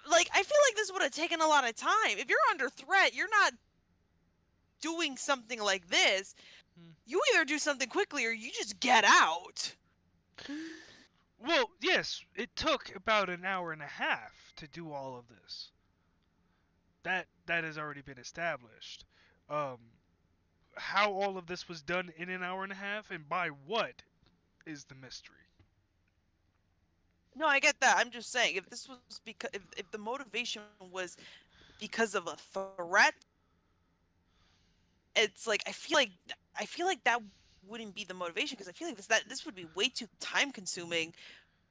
Like, I feel like this would have taken a lot of time. If you're under threat, you're not doing something like this. You either do something quickly or you just get out. Well, yes, it took about an hour and a half to do all of this. That has already been established. Um, how all of this was done in an hour and a half and by what is the mystery. No, I get that. I'm just saying, if this was because if the motivation was because of a threat, it's like I feel like that wouldn't be the motivation, because I feel like this would be way too time consuming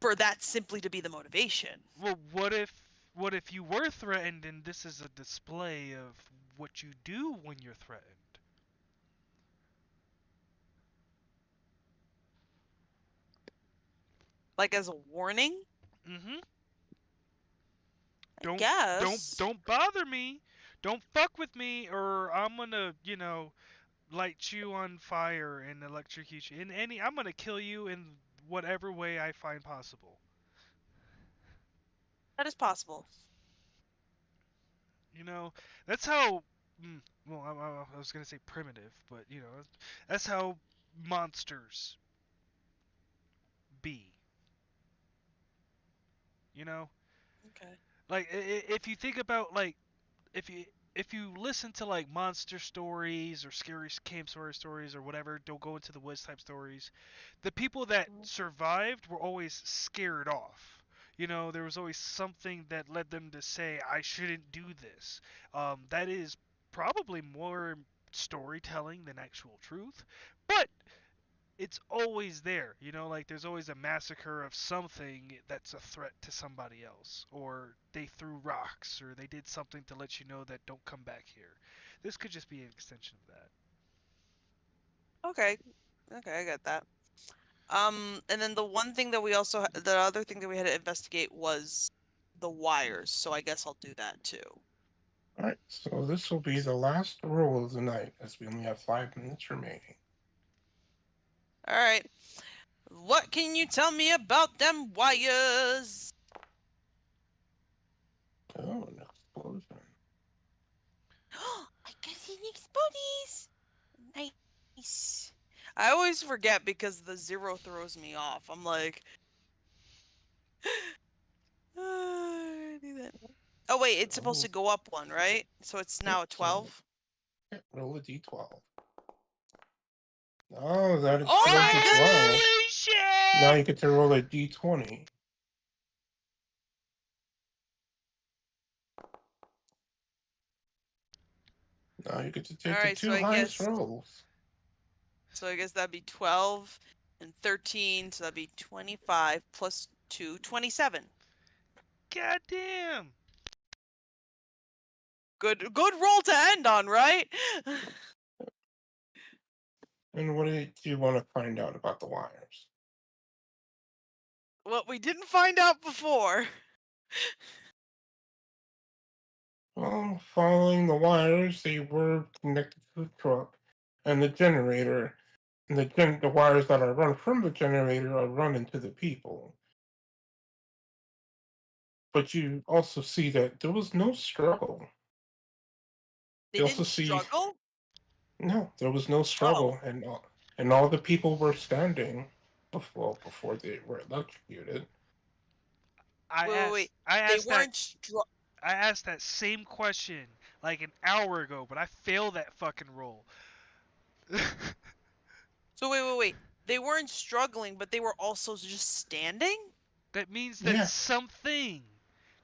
for that simply to be the motivation. Well, what if you were threatened and this is a display of what you do when you're threatened? Like, as a warning, Mhm. I Don't guess. don't bother me. Don't fuck with me or I'm going to, light you on fire and electrocute you. I'm going to kill you in whatever way I find possible. That is possible. You know, that's how. Well, I was gonna say primitive, but that's how monsters be. You know, Okay. like if you think about like if you listen to like monster stories or scary camp stories or whatever, don't go into the woods type stories. The people that survived were always scared off. There was always something that led them to say, "I shouldn't do this." That is probably more storytelling than actual truth, but it's always there. Like there's always a massacre of something that's a threat to somebody else, or they threw rocks, or they did something to let you know that don't come back here. This could just be an extension of that. Okay. Okay, I get that. And then the other thing that we had to investigate was the wires. So I guess I'll do that too. Alright, so this will be the last roll of the night, as we only have 5 minutes remaining. All right. What can you tell me about them wires? Oh, an explosion. I got an explodies. Nice. I always forget because the 0 throws me off. I'm like, I do that. Oh wait, it's supposed to go up 1, right? So it's now a Yep, so 12. roll a d12. Oh, that Oh my explodes as well. goodness! Holy Now you shit! get to roll a d20. Now you get to All take the right, 2 highest rolls. so I guess that'd be 12 and 13, so that'd be 25 plus 2, 27. Goddamn! Good roll to end on, right? And what do you want to find out about the wires? What we didn't find out before. Well, following the wires, they were connected to the truck and the generator. And the wires that are run from the generator are run into the people. But you also see that there was no struggle. They You also didn't see struggle? no, there was no Oh. struggle, and all the people were standing before they were electrocuted. I Wait. asked I They asked that weren't stru- I asked that same question like an hour ago, but I failed that fucking roll. So wait. They weren't struggling, but they were also just standing? That means that Yeah. something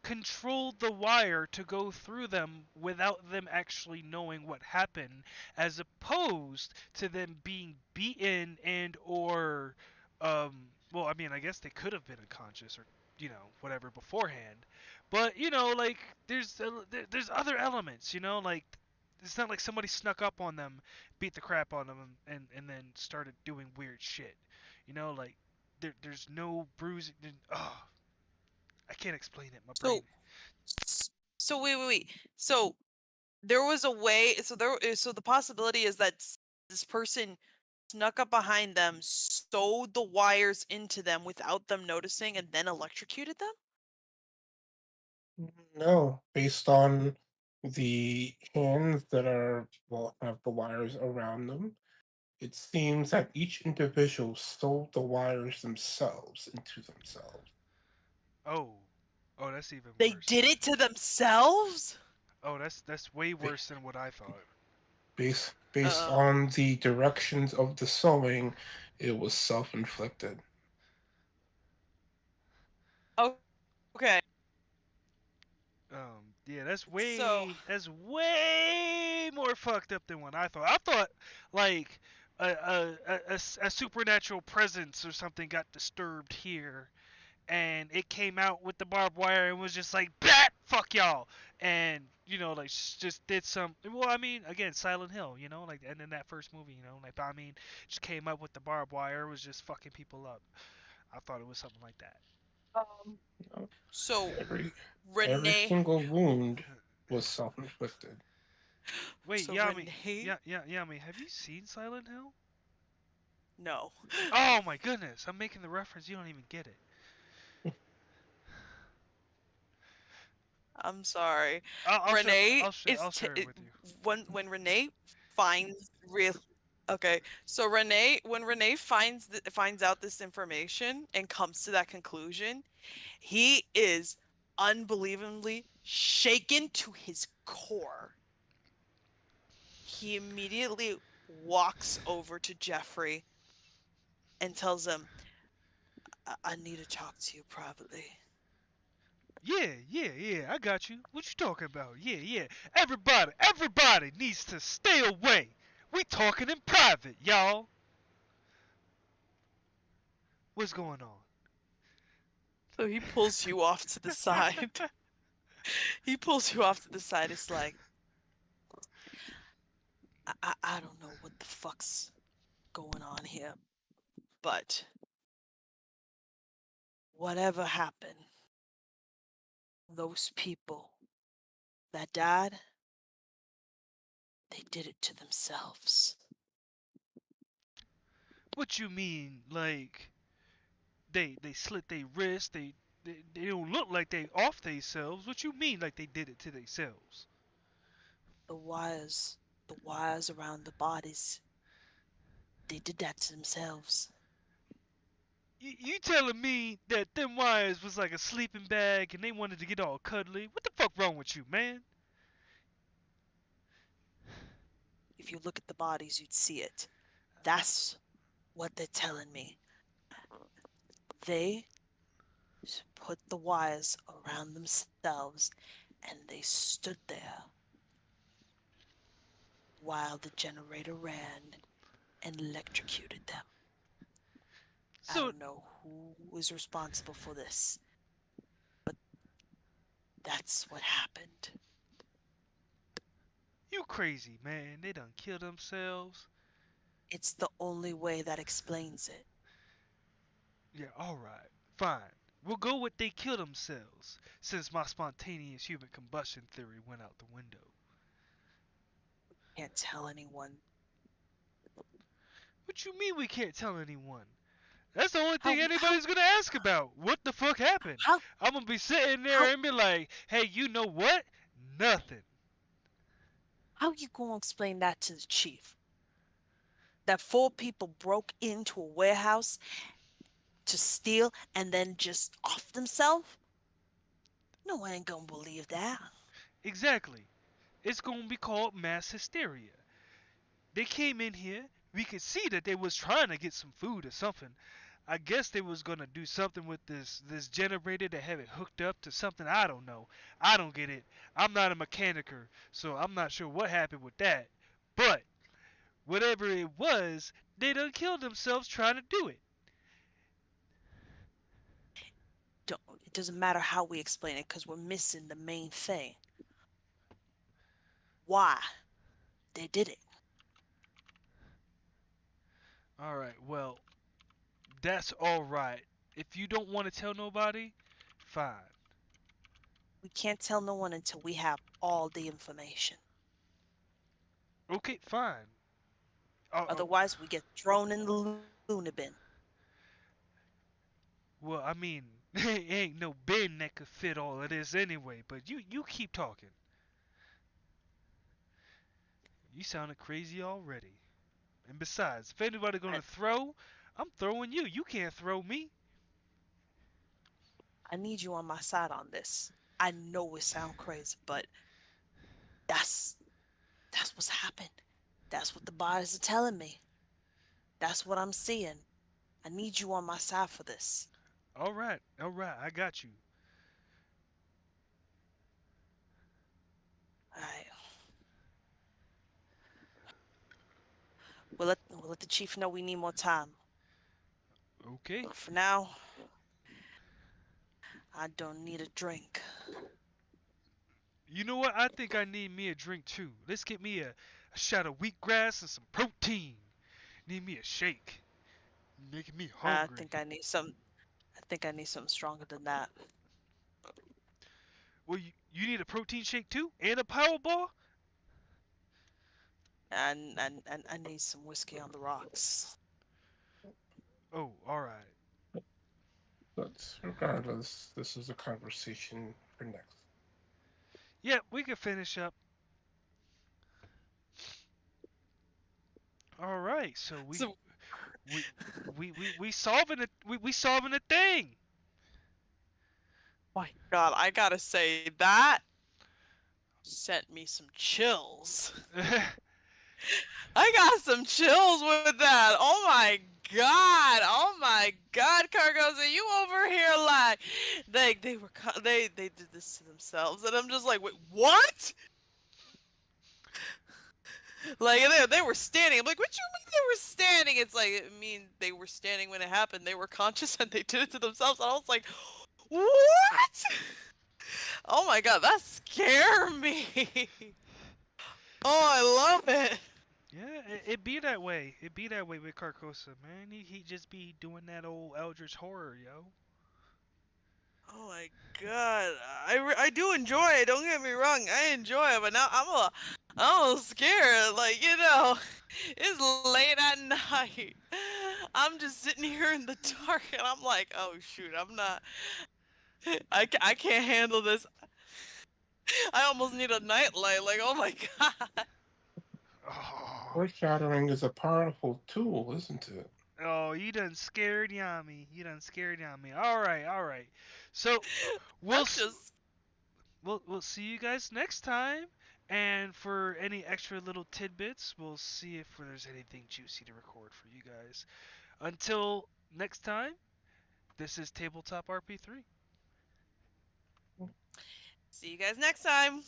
controlled the wire to go through them without them actually knowing what happened, as opposed to them being beaten and or well, I mean, I guess they could have been unconscious or whatever beforehand, but like there's other elements, like it's not like somebody snuck up on them, beat the crap on them, and then started doing weird shit, like there's no bruising. Oh, I can't explain it. My brain. So, so wait. So there was a way. So the possibility is that this person snuck up behind them, sewed the wires into them without them noticing, and then electrocuted them. No, based on the hands that are well have the wires around them, it seems that each individual sewed the wires themselves into themselves. Oh, oh, that's even They worse. did it to themselves. Oh, that's way Ba- worse than what I thought. based Uh, on the directions of the sewing, it was self-inflicted. oh, okay. Yeah, that's So, way more fucked up than what I thought. I thought like a supernatural presence or something got disturbed here, and it came out with the barbed wire and was just like, "Bat, fuck y'all," and like just did some. Well, I mean, again, Silent Hill, like, and in that first movie, like, I mean, just came up with the barbed wire, was just fucking people up. I thought it was something like that. um, Uh, so Every every Renee, single wound was self-inflicted. Wait, so Yami, Renee, yeah, yeah, Yami, have you seen Silent Hill? no, Oh my goodness, I'm making the reference. You don't even get it. I'm sorry. I'll show, Renee I'll is share it with you. when Renee finds real. Okay, so when Renee finds out this information and comes to that conclusion, he is unbelievably shaken to his core. He immediately walks over to Jeffrey and tells him, I need to talk to you privately. Yeah, yeah, yeah, I got you. What you talking about? Yeah, yeah. Everybody needs to stay away. We talking in private, y'all. What's going on? So he pulls you off to the side. He pulls you off to the side. It's like, I don't know what the fuck's going on here, but whatever happened, those people that died, they did it to themselves. What you mean? Like they slit their wrist? They don't look like they off themselves. What you mean? Like they did it to themselves? The wires, the wires around the bodies, they did that to themselves. You telling me that them wires was like a sleeping bag and they wanted to get all cuddly? What the fuck wrong with you, man? If you look at the bodies, you'd see it. That's what they're telling me. They put the wires around themselves and they stood there while the generator ran and electrocuted them. I So don't know who was responsible for this, but that's what happened. you crazy, man? They done killed themselves. It's the only way that explains it. Yeah, alright. Fine. We'll go with they killed themselves, since my spontaneous human combustion theory went out the window. Can't tell anyone. What you mean we can't tell anyone? That's the only How thing how anybody's gonna ask about. What the fuck happened? how I'm gonna be sitting how there and be like, hey, you know what? Nothing. how you gonna explain that to the chief? That 4 people broke into a warehouse to steal and then just off themselves? No one ain't gonna believe that. Exactly. It's gonna be called mass hysteria. They came in here. We could see that they was trying to get some food or something. I guess they was gonna do something with this generator to have it hooked up to something. I don't know. I don't get it. I'm not a mechanicer, so I'm not sure what happened with that. But whatever it was, they done killed themselves trying to do it. Don't, it doesn't matter how we explain it because we're missing the main thing. Why they did it. All right. Well, that's all right. If you don't want to tell nobody, fine. We can't tell no one until we have all the information. Okay, fine. Oh, Otherwise, we get thrown in the Luna bin. well, I mean, ain't no bin that could fit all of this anyway. But you keep talking. You sounded crazy already. And besides, if anybody I, gonna throw, I'm throwing you. You can't throw me. I need you on my side on this. I know it sounds crazy, but that's what's happened. That's what the bodies are telling me. That's what I'm seeing. I need you on my side for this. All right, I got you. Alright. We'll let the chief know we need more time. Okay. But for now, I don't need a drink. You know what? I think I need me a drink too. Let's get me a shot of wheatgrass and some protein. Need me a shake. Making me I hungry. think I need some. I think I need something stronger than that. Well, you need a protein shake too? And a Powerball? And I need some whiskey on the rocks. Oh, alright. But regardless, this is a conversation for next. Yeah, we can finish up. Alright, so So, we we solving it we solving the thing. my God, I gotta say that sent me some chills. I got some chills with that. Oh my god. Oh my god, Cargos, are you over here like they did this to themselves and I'm just like, "Wait, what?" Like they were standing. I'm like, "What you mean they were standing?" It's like, I mean, they were standing when it happened. They were conscious and they did it to themselves. And I was like, "What?" Oh my god, that scared me. Oh, I love it. Yeah, it be that way. It be that way with Carcosa, man. He just be doing that old Eldritch horror, yo. Oh my god, I do enjoy it. Don't get me wrong, I enjoy it, but now I'm a little scared. Like it's late at night. I'm just sitting here in the dark, and I'm like, oh shoot, I'm not. I can't handle this. I almost need a nightlight. Like, oh my god. Oh, Foreshadowing is a powerful tool, isn't it? oh, you done scared Yami. You done scared Yami. All right, all right. So we'll I'm s- just. we'll see you guys next time. And for any extra little tidbits, we'll see if there's anything juicy to record for you guys. Until next time, this is Tabletop RP3. See you guys next time.